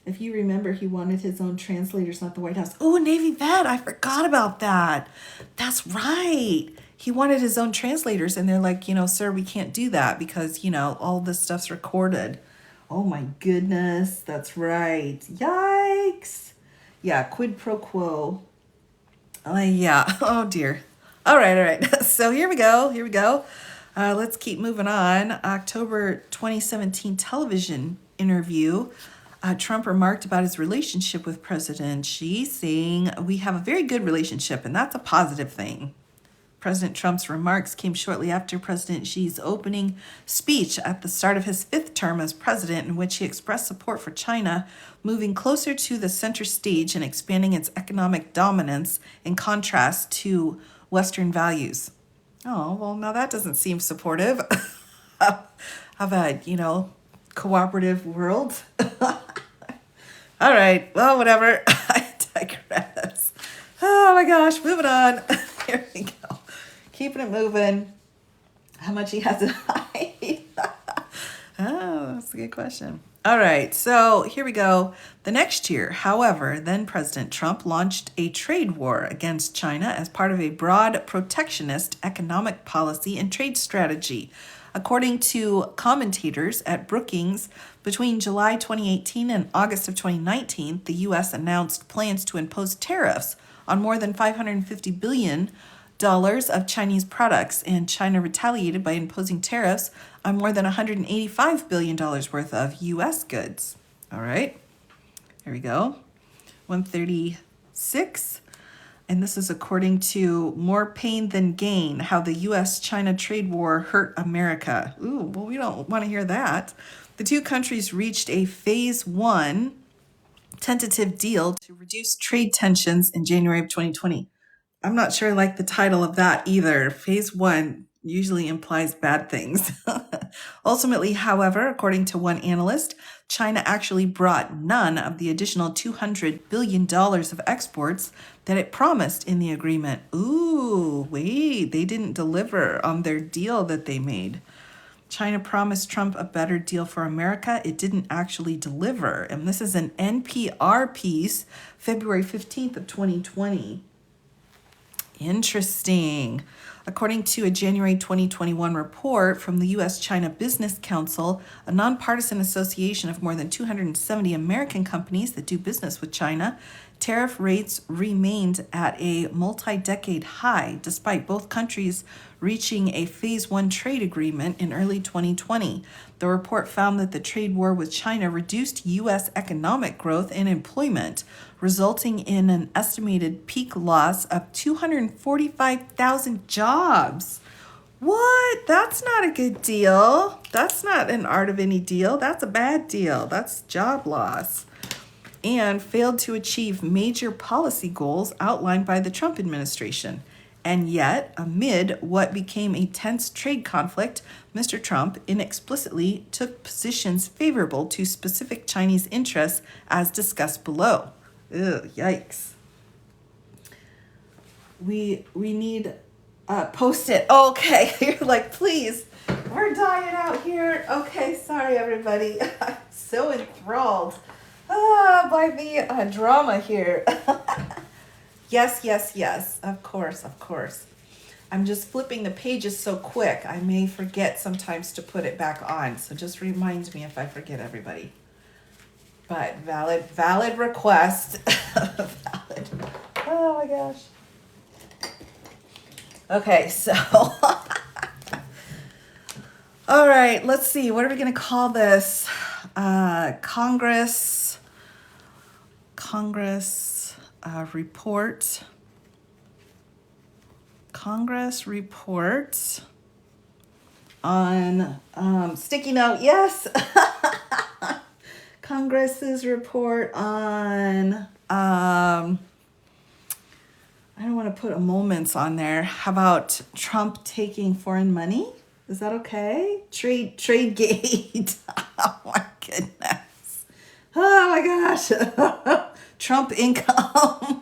If you remember, he wanted his own translators, not the White House. Oh, Navy vet, I forgot about that. That's right. He wanted his own translators, and they're like, sir, we can't do that because, all this stuff's recorded. Oh my goodness, that's right. Yikes. Yeah, quid pro quo. Yeah. Oh dear. All right, all right. So here we go. Let's keep moving on. October 2017 television interview. Trump remarked about his relationship with President Xi, saying, "We have a very good relationship, and that's a positive thing." President Trump's remarks came shortly after President Xi's opening speech at the start of his fifth term as president, in which he expressed support for China moving closer to the center stage and expanding its economic dominance in contrast to Western values. Oh, well, now that doesn't seem supportive of a, cooperative world. All right, well, whatever. I digress. Oh my gosh, moving on. Here we go. Keeping it moving. How much he has to hide? Oh, that's a good question. All right, so here we go. The next year, however, then President Trump launched a trade war against China as part of a broad protectionist economic policy and trade strategy. According to commentators at Brookings, between July 2018 and August of 2019, the U.S. announced plans to impose tariffs on more than $550 billion of Chinese products, and China retaliated by imposing tariffs on more than $185 billion worth of U.S. goods. All right, here we go. 136. And this is according to More Pain Than Gain, How the U.S.-China Trade War Hurt America. Ooh, well, we don't want to hear that. The two countries reached a phase one tentative deal to reduce trade tensions in January of 2020. I'm not sure I like the title of that either. Phase one usually implies bad things. Ultimately, however, according to one analyst, China actually brought none of the additional $200 billion of exports that it promised in the agreement. Ooh, wait, they didn't deliver on their deal that they made. China promised Trump a better deal for America. It didn't actually deliver. And this is an NPR piece, February 15th of 2020. Interesting. According to a January 2021 report from the U.S.-China Business Council, a nonpartisan association of more than 270 American companies that do business with China, tariff rates remained at a multi-decade high, despite both countries reaching a phase one trade agreement in early 2020. The report found that the trade war with China reduced U.S. economic growth and employment, resulting in an estimated peak loss of 245,000 jobs. What? That's not a good deal. That's not an art of any deal. That's a bad deal. That's job loss. And failed to achieve major policy goals outlined by the Trump administration. And yet, amid what became a tense trade conflict, Mr. Trump inexplicitly took positions favorable to specific Chinese interests, as discussed below. Ugh, yikes. We need Post-it. Okay, you're like, please, we're dying out here. Okay, sorry everybody. I'm so enthralled by the drama here. Yes. Of course. I'm just flipping the pages so quick. I may forget sometimes to put it back on. So just remind me if I forget, everybody. But valid request. Valid. Oh my gosh. Okay, so all right, let's see. What are we going to call this? Congress report. Congress reports on sticky note. Yes. Congress's report on I don't want to put a moments on there. How about Trump taking foreign money? Is that okay? Trade gate. Oh my goodness. Oh my gosh. Trump income.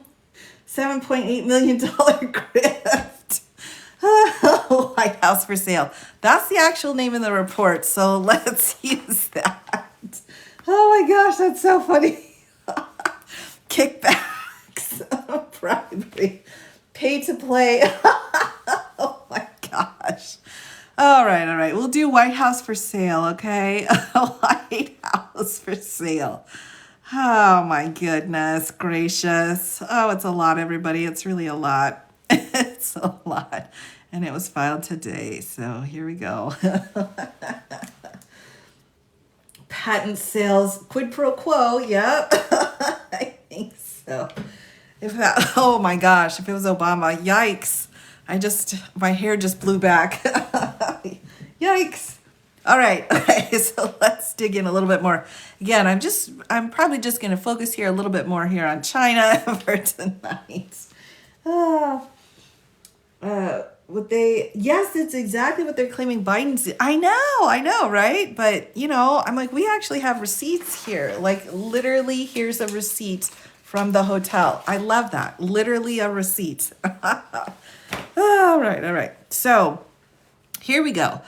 $7.8 million grift. White House for sale. That's the actual name in the report. So let's use that. Oh my gosh, that's so funny. Kickbacks, bribery, pay to play. Oh my gosh. All right. We'll do White House for sale, okay? White House for sale. Oh my goodness gracious. Oh, it's a lot, everybody. It's really a lot. It's a lot. And it was filed today. So here we go. Patent sales, quid pro quo. Yep. I think so. Oh my gosh, if it was Obama, yikes. My hair just blew back. Yikes. All right. Okay, so let's dig in a little bit more. Again, I'm probably just going to focus here a little bit more here on China for tonight. Yes, it's exactly what they're claiming Biden's. I know, right? But, I'm like, we actually have receipts here. Like, literally, here's a receipt from the hotel. I love that. Literally a receipt. All right. So, here we go.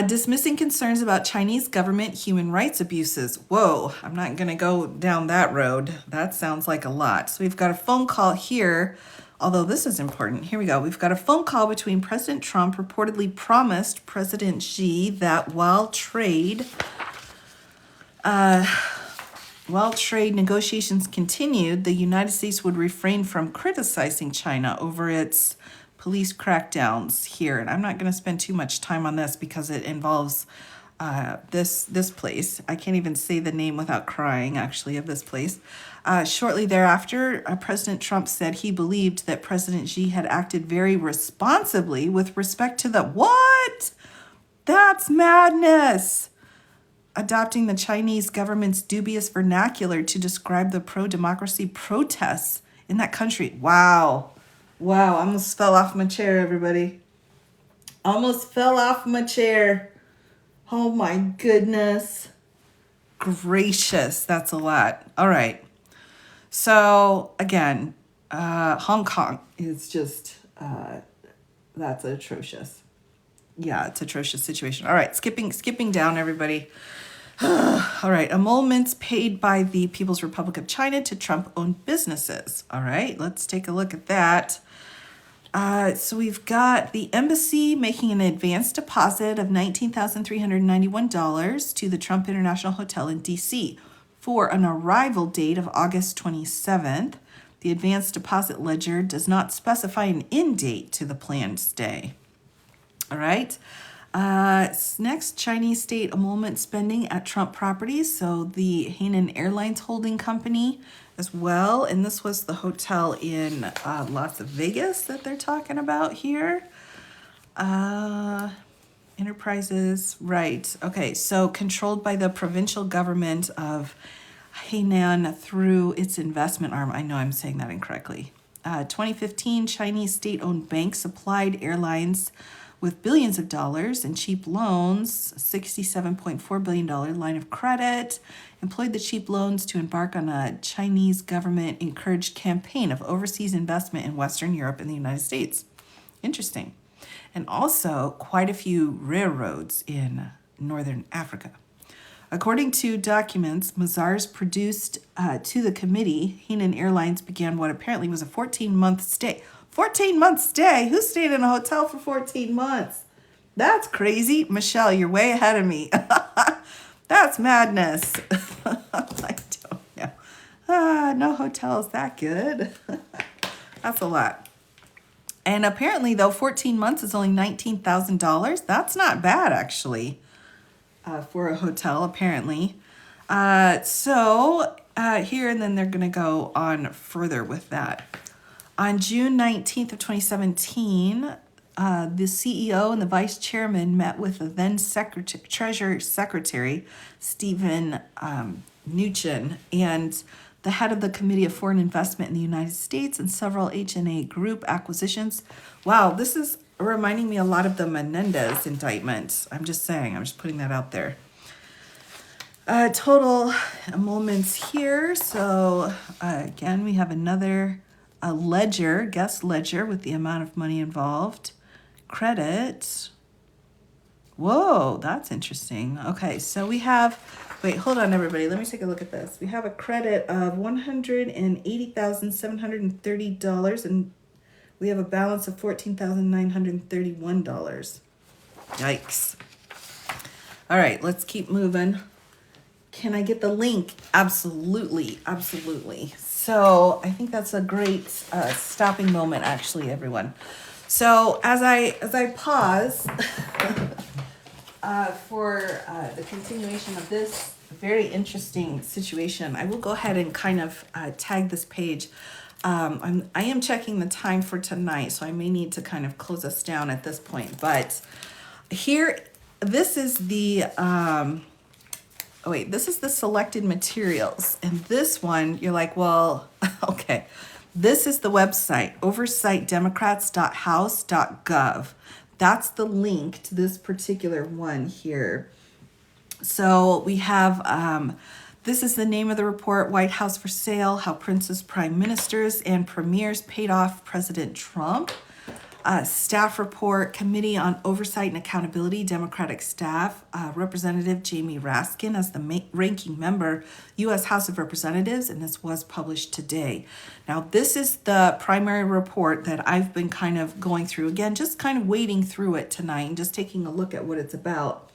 Dismissing concerns about Chinese government human rights abuses. Whoa, I'm not going to go down that road. That sounds like a lot. So we've got a phone call here, although this is important. Here we go. We've got a phone call between President Trump reportedly promised President Xi that while trade negotiations continued, the United States would refrain from criticizing China over its police crackdowns here. And I'm not going to spend too much time on this because it involves this place. I can't even say the name without crying, actually, of this place. Shortly thereafter, President Trump said he believed that President Xi had acted very responsibly with respect to the what? That's madness. Adopting the Chinese government's dubious vernacular to describe the pro-democracy protests in that country. Wow, I almost fell off my chair, everybody. Almost fell off my chair. Oh my goodness gracious, that's a lot. All right. So again, Hong Kong is just, that's atrocious. Yeah, it's an atrocious situation. All right, skipping down, everybody. All right, emoluments paid by the People's Republic of China to Trump-owned businesses. All right, let's take a look at that. So we've got the embassy making an advance deposit of $19,391 to the Trump International Hotel in D.C. for an arrival date of August 27th. The advance deposit ledger does not specify an end date to the planned stay. All right. Next, Chinese state emolument spending at Trump properties. So the Hainan Airlines holding company as well. And this was the hotel in Las Vegas that they're talking about here. Enterprises, right. Okay, so controlled by the provincial government of Hainan through its investment arm. I know I'm saying that incorrectly. 2015, Chinese state-owned bank supplied airlines with billions of dollars in cheap loans, $67.4 billion line of credit, employed the cheap loans to embark on a Chinese government-encouraged campaign of overseas investment in Western Europe and the United States. Interesting. And also quite a few railroads in Northern Africa. According to documents Mazars produced to the committee, Hainan Airlines began what apparently was a 14-month stay. 14-month stay? Who stayed in a hotel for 14 months? That's crazy. Michelle, you're way ahead of me. That's madness. I don't know. No hotel is that good. That's a lot. And apparently, though, 14 months is only $19,000. That's not bad, actually, for a hotel, apparently. So here, and then they're going to go on further with that. On June 19th of 2017, the CEO and the vice chairman met with the then Treasury Secretary, Stephen Mnuchin, and the head of the Committee of Foreign Investment in the United States and several H&A Group acquisitions. Wow, this is reminding me a lot of the Menendez indictment. I'm just saying, I'm just putting that out there. Total emoluments here. So again, we have another ledger, guest ledger with the amount of money involved. Credit. Whoa, that's interesting. Okay, so we have, wait, hold on everybody. Let me take a look at this. We have a credit of $180,730 and we have a balance of $14,931. Yikes. All right, let's keep moving. Can I get the link? Absolutely, absolutely. So I think that's a great stopping moment, actually, everyone. So as I pause for the continuation of this very interesting situation, I will go ahead and kind of tag this page. I am checking the time for tonight, so I may need to kind of close us down at this point. But here, this is the this is the selected materials, and this one you're like, well, okay. This is the website, oversightdemocrats.house.gov. That's the link to this particular one here. So we have, this is the name of the report, White House for Sale, How Princes, Prime Ministers, and Premiers Paid Off President Trump. Staff report, Committee on Oversight and Accountability, Democratic staff, Representative Jamie Raskin as the ranking member, U.S. House of Representatives, and this was published today. Now, this is the primary report that I've been kind of going through. Again, just kind of wading through it tonight and just taking a look at what it's about.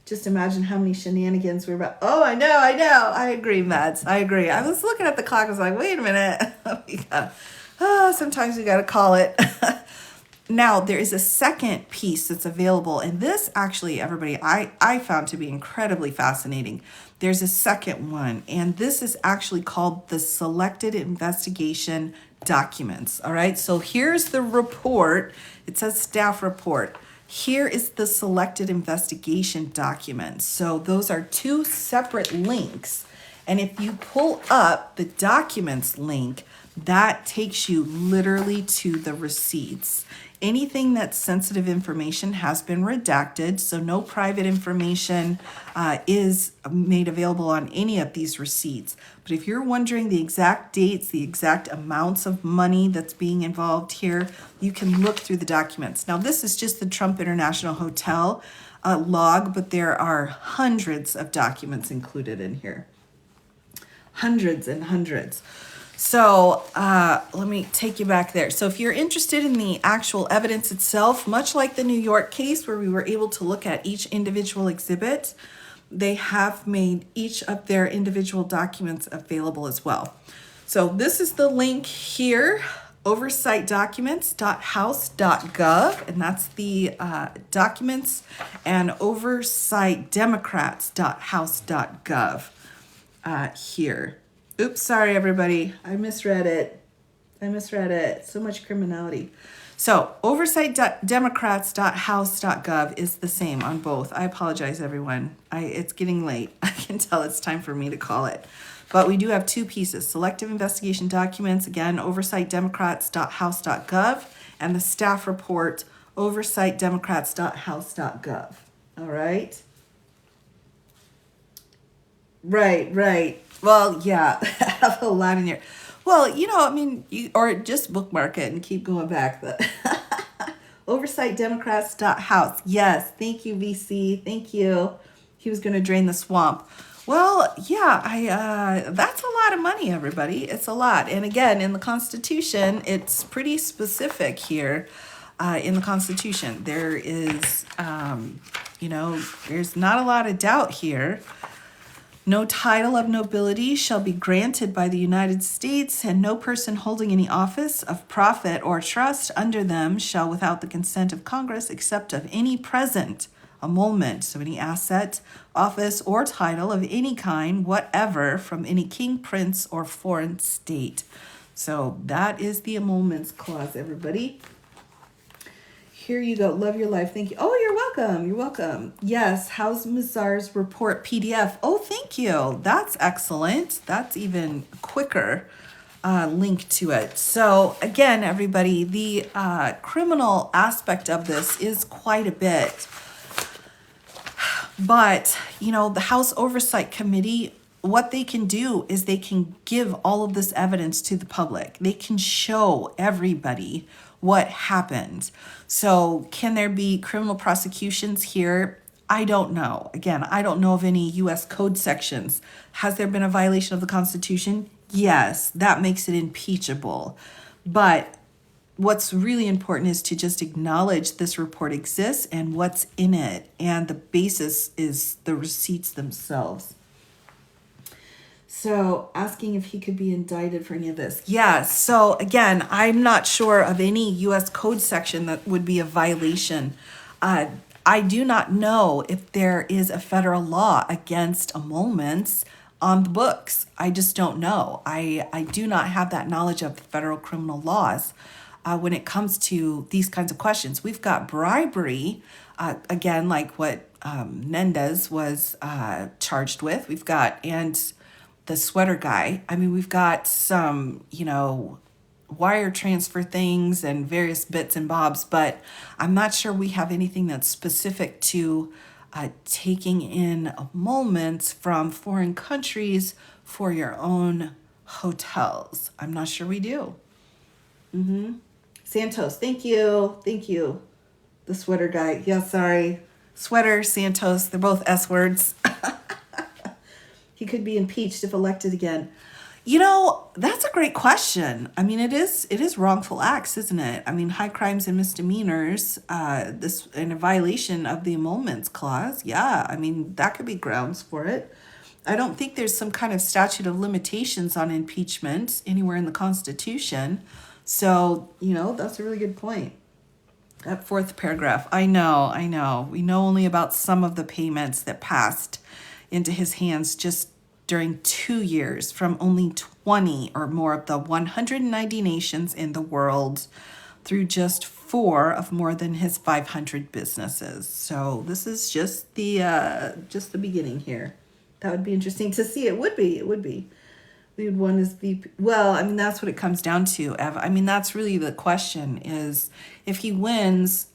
Just imagine how many shenanigans we're about. Oh, I know. I agree, Mads. I agree. I was looking at the clock. I was like, wait a minute. Sometimes we got to call it. Now, there is a second piece that's available, and this actually, everybody, I found to be incredibly fascinating. There's a second one, and this is actually called the Selected Investigation Documents, all right? So here's the report. It says staff report. Here is the Selected Investigation Documents. So those are two separate links, and if you pull up the documents link, that takes you literally to the receipts. Anything that's sensitive information has been redacted, so no private information is made available on any of these receipts. But if you're wondering the exact dates, the exact amounts of money that's being involved here, you can look through the documents. Now, this is just the Trump International Hotel log, but there are hundreds of documents included in here. Hundreds and hundreds. So let me take you back there. So if you're interested in the actual evidence itself, much like the New York case where we were able to look at each individual exhibit, they have made each of their individual documents available as well. So this is the link here, oversightdocuments.house.gov, and that's the documents, and oversightdemocrats.house.gov here. Oops, sorry, everybody. I misread it. So much criminality. So, oversightdemocrats.house.gov is the same on both. I apologize, everyone. It's getting late. I can tell it's time for me to call it. But we do have two pieces. Selective investigation documents, again, oversightdemocrats.house.gov, and the staff report, oversightdemocrats.house.gov. All right? Right. Well, yeah, I have a lot in here. Well, or just bookmark it and keep going back. Oversightdemocrats.house. Yes, thank you, VC. Thank you. He was going to drain the swamp. Well, yeah, that's a lot of money, everybody. It's a lot. And again, in the Constitution, it's pretty specific here. In the Constitution, there is, there's not a lot of doubt here. No title of nobility shall be granted by the United States, and no person holding any office of profit or trust under them shall, without the consent of Congress, accept of any present emolument, so any asset, office, or title of any kind whatever from any king, prince, or foreign state. So that is the emoluments clause, everybody. Here you go. Love your life. Thank you. Oh, you're welcome. You're welcome. Yes. How's Mazar's report PDF? Oh, thank you. That's excellent. That's even quicker link to it. So again, everybody, the criminal aspect of this is quite a bit. But, you know, the House Oversight Committee, what they can do is they can give all of this evidence to the public. They can show everybody what happened. So can there be criminal prosecutions here? I don't know. Again, I don't know of any US code sections. Has there been a violation of the Constitution? Yes, that makes it impeachable. But what's really important is to just acknowledge this report exists and what's in it. And the basis is the receipts themselves. So asking if he could be indicted for any of this. Yeah, so again, I'm not sure of any US code section that would be a violation. I do not know if there is a federal law against emoluments on the books. I just don't know. I do not have that knowledge of the federal criminal laws when it comes to these kinds of questions. We've got bribery, again, like what Menendez was charged with. We've got, and the sweater guy. I mean, we've got some, you know, wire transfer things and various bits and bobs, but I'm not sure we have anything that's specific to taking in emoluments from foreign countries for your own hotels. I'm not sure we do. Santos, thank you. Thank you. The sweater guy. Yeah, sorry. Sweater, Santos, they're both S words. He could be impeached if elected again. You know, that's a great question. I mean, it is wrongful acts, isn't it? I mean, high crimes and misdemeanors, this in a violation of the emoluments clause. Yeah, I mean, that could be grounds for it. I don't think there's some kind of statute of limitations on impeachment anywhere in the Constitution. So, you know, that's a really good point. That fourth paragraph. I know. We know only about some of the payments that passed into his hands just during 2 years from only 20 or more of the 190 nations in the world through just 4 of more than his 500 businesses. So this is just the beginning here. That would be interesting to see. It would be. We would want his VP. Well, I mean, that's what it comes down to, Ev. I mean, that's really the question is if he wins,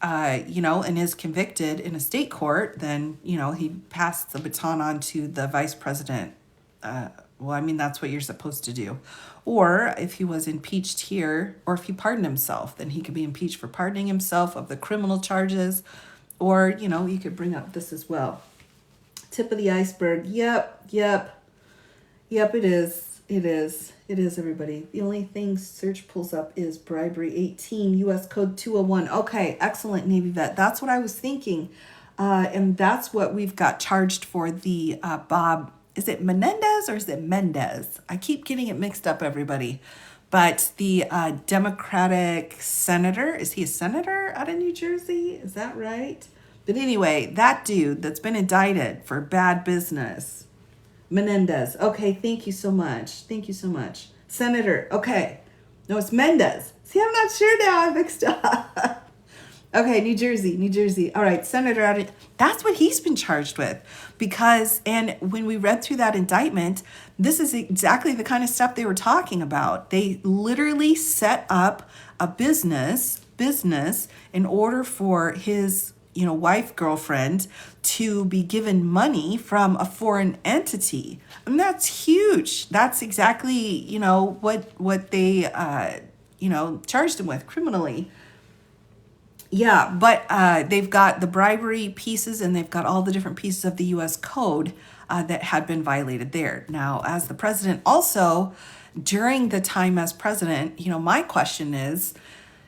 you know, and is convicted in a state court, then, you know, he passed the baton on to the vice president. Well, I mean, that's what you're supposed to do. Or if he was impeached here, or if he pardoned himself, then he could be impeached for pardoning himself of the criminal charges. Or, you know, you could bring up this as well. Tip of the iceberg. Yep, it is. It is, everybody. The only thing search pulls up is bribery 18, U.S. Code 201. Okay, excellent, Navy vet. That's what I was thinking. And that's what we've got charged for the Bob. Is it Menendez or is it Mendez? I keep getting it mixed up, everybody. But the Democratic senator, is he a senator out of New Jersey? Is that right? But anyway, that dude that's been indicted for bad business. Menendez. Okay, thank you so much. Senator. Okay. No, it's Mendez. See, I'm not sure now. I mixed up. Okay, New Jersey. All right, Senator. That's what he's been charged with. Because, and when we read through that indictment, this is exactly the kind of stuff they were talking about. They literally set up a business in order for his wife, girlfriend, to be given money from a foreign entity. And that's huge. That's exactly, what they, charged him with criminally. Yeah, but they've got the bribery pieces and they've got all the different pieces of the U.S. code that had been violated there. Now, as the president also, during the time as president, my question is,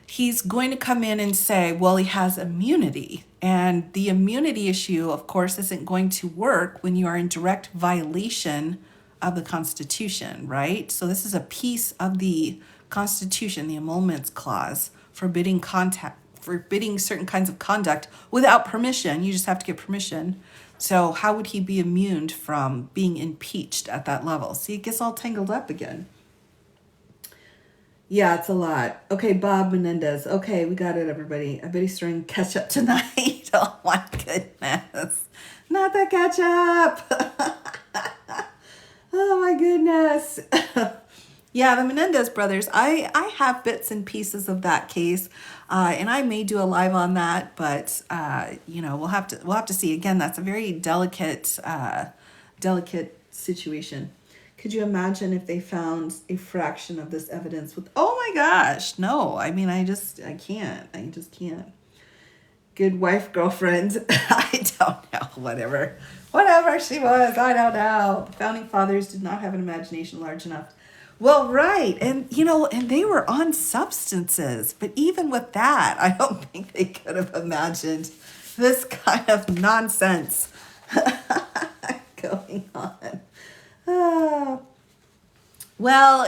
he's going to come in and say, well, he has immunity. And the immunity issue, of course, isn't going to work when you are in direct violation of the Constitution, right? So this is a piece of the Constitution, the Emoluments Clause, forbidding certain kinds of conduct without permission. You just have to get permission. So how would he be immune from being impeached at that level? See, it gets all tangled up again. Yeah, it's a lot. Okay, Bob Menendez. Okay, we got it, everybody. I bet he's stirring ketchup tonight. Oh my goodness. Not the ketchup. Oh my goodness. Yeah, the Menendez brothers. I have bits and pieces of that case, and I may do a live on that, but we'll have to see. Again, that's a very delicate situation. Could you imagine if they found a fraction of this evidence with? Oh my gosh, no. I mean, I can't. I just can't. Good wife, girlfriend. I don't know. Whatever she was. I don't know. The founding fathers did not have an imagination large enough. Well, right. And they were on substances. But even with that, I don't think they could have imagined this kind of nonsense going on. Ah. Well,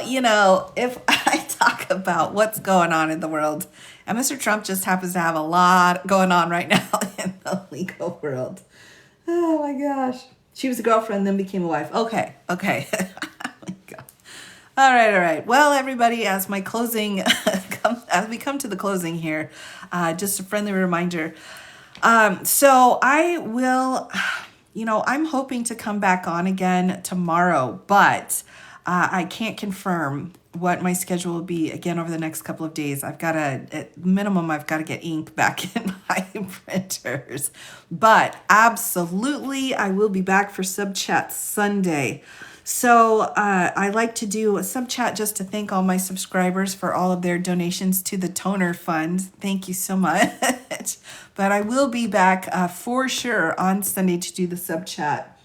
if I talk about what's going on in the world, and Mr. Trump just happens to have a lot going on right now in the legal world. Oh my gosh. She was a girlfriend, then became a wife. Okay. Oh my God. All right. Well, everybody, as my closing, as we come to the closing here, just a friendly reminder. So I will, I'm hoping to come back on again tomorrow, but I can't confirm what my schedule will be again over the next couple of days. I've got at minimum, I've got to get ink back in my printers. But absolutely, I will be back for Sub Chat Sunday. So I like to do a sub chat just to thank all my subscribers for all of their donations to the Toner Fund. Thank you so much. But I will be back for sure on Sunday to do the sub chat.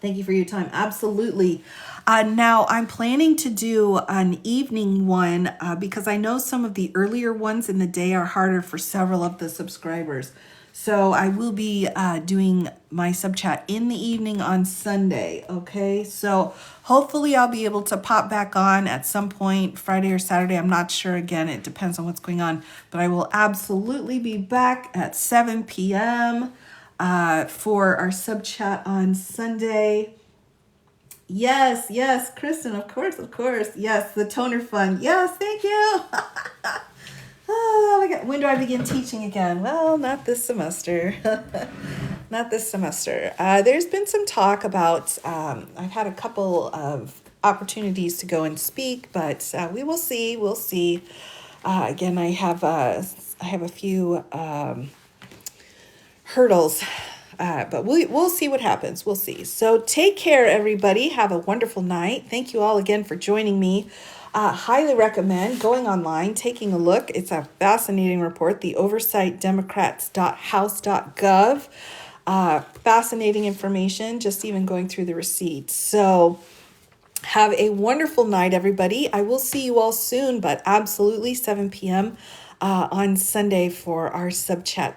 Thank you for your time. Absolutely. Now, I'm planning to do an evening one because I know some of the earlier ones in the day are harder for several of the subscribers. So I will be doing my sub chat in the evening on Sunday. Okay, so hopefully I'll be able to pop back on at some point, Friday or Saturday. I'm not sure. Again, it depends on what's going on. But I will absolutely be back at 7 p.m. For our sub chat on Sunday. Yes, Kristen, of course. Yes, the Toner Fund. Yes, thank you. Oh my God. When do I begin teaching again? Well, not this semester. Not this semester. There's been some talk about, I've had a couple of opportunities to go and speak, but we will see. We'll see. Again, I have a few hurdles. But we'll see what happens. We'll see. So take care, everybody. Have a wonderful night. Thank you all again for joining me. Highly recommend going online, taking a look. It's a fascinating report, the oversightdemocrats.house.gov. Fascinating information, just even going through the receipts. So have a wonderful night, everybody. I will see you all soon, but absolutely 7 p.m. On Sunday for our sub chat,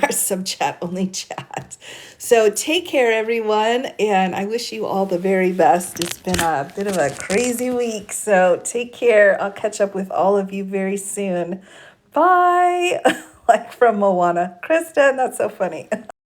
our sub chat only chat. So take care, everyone, and I wish you all the very best. It's been a bit of a crazy week, so take care. I'll catch up with all of you very soon. Bye. Like from Moana. Kristen, that's so funny.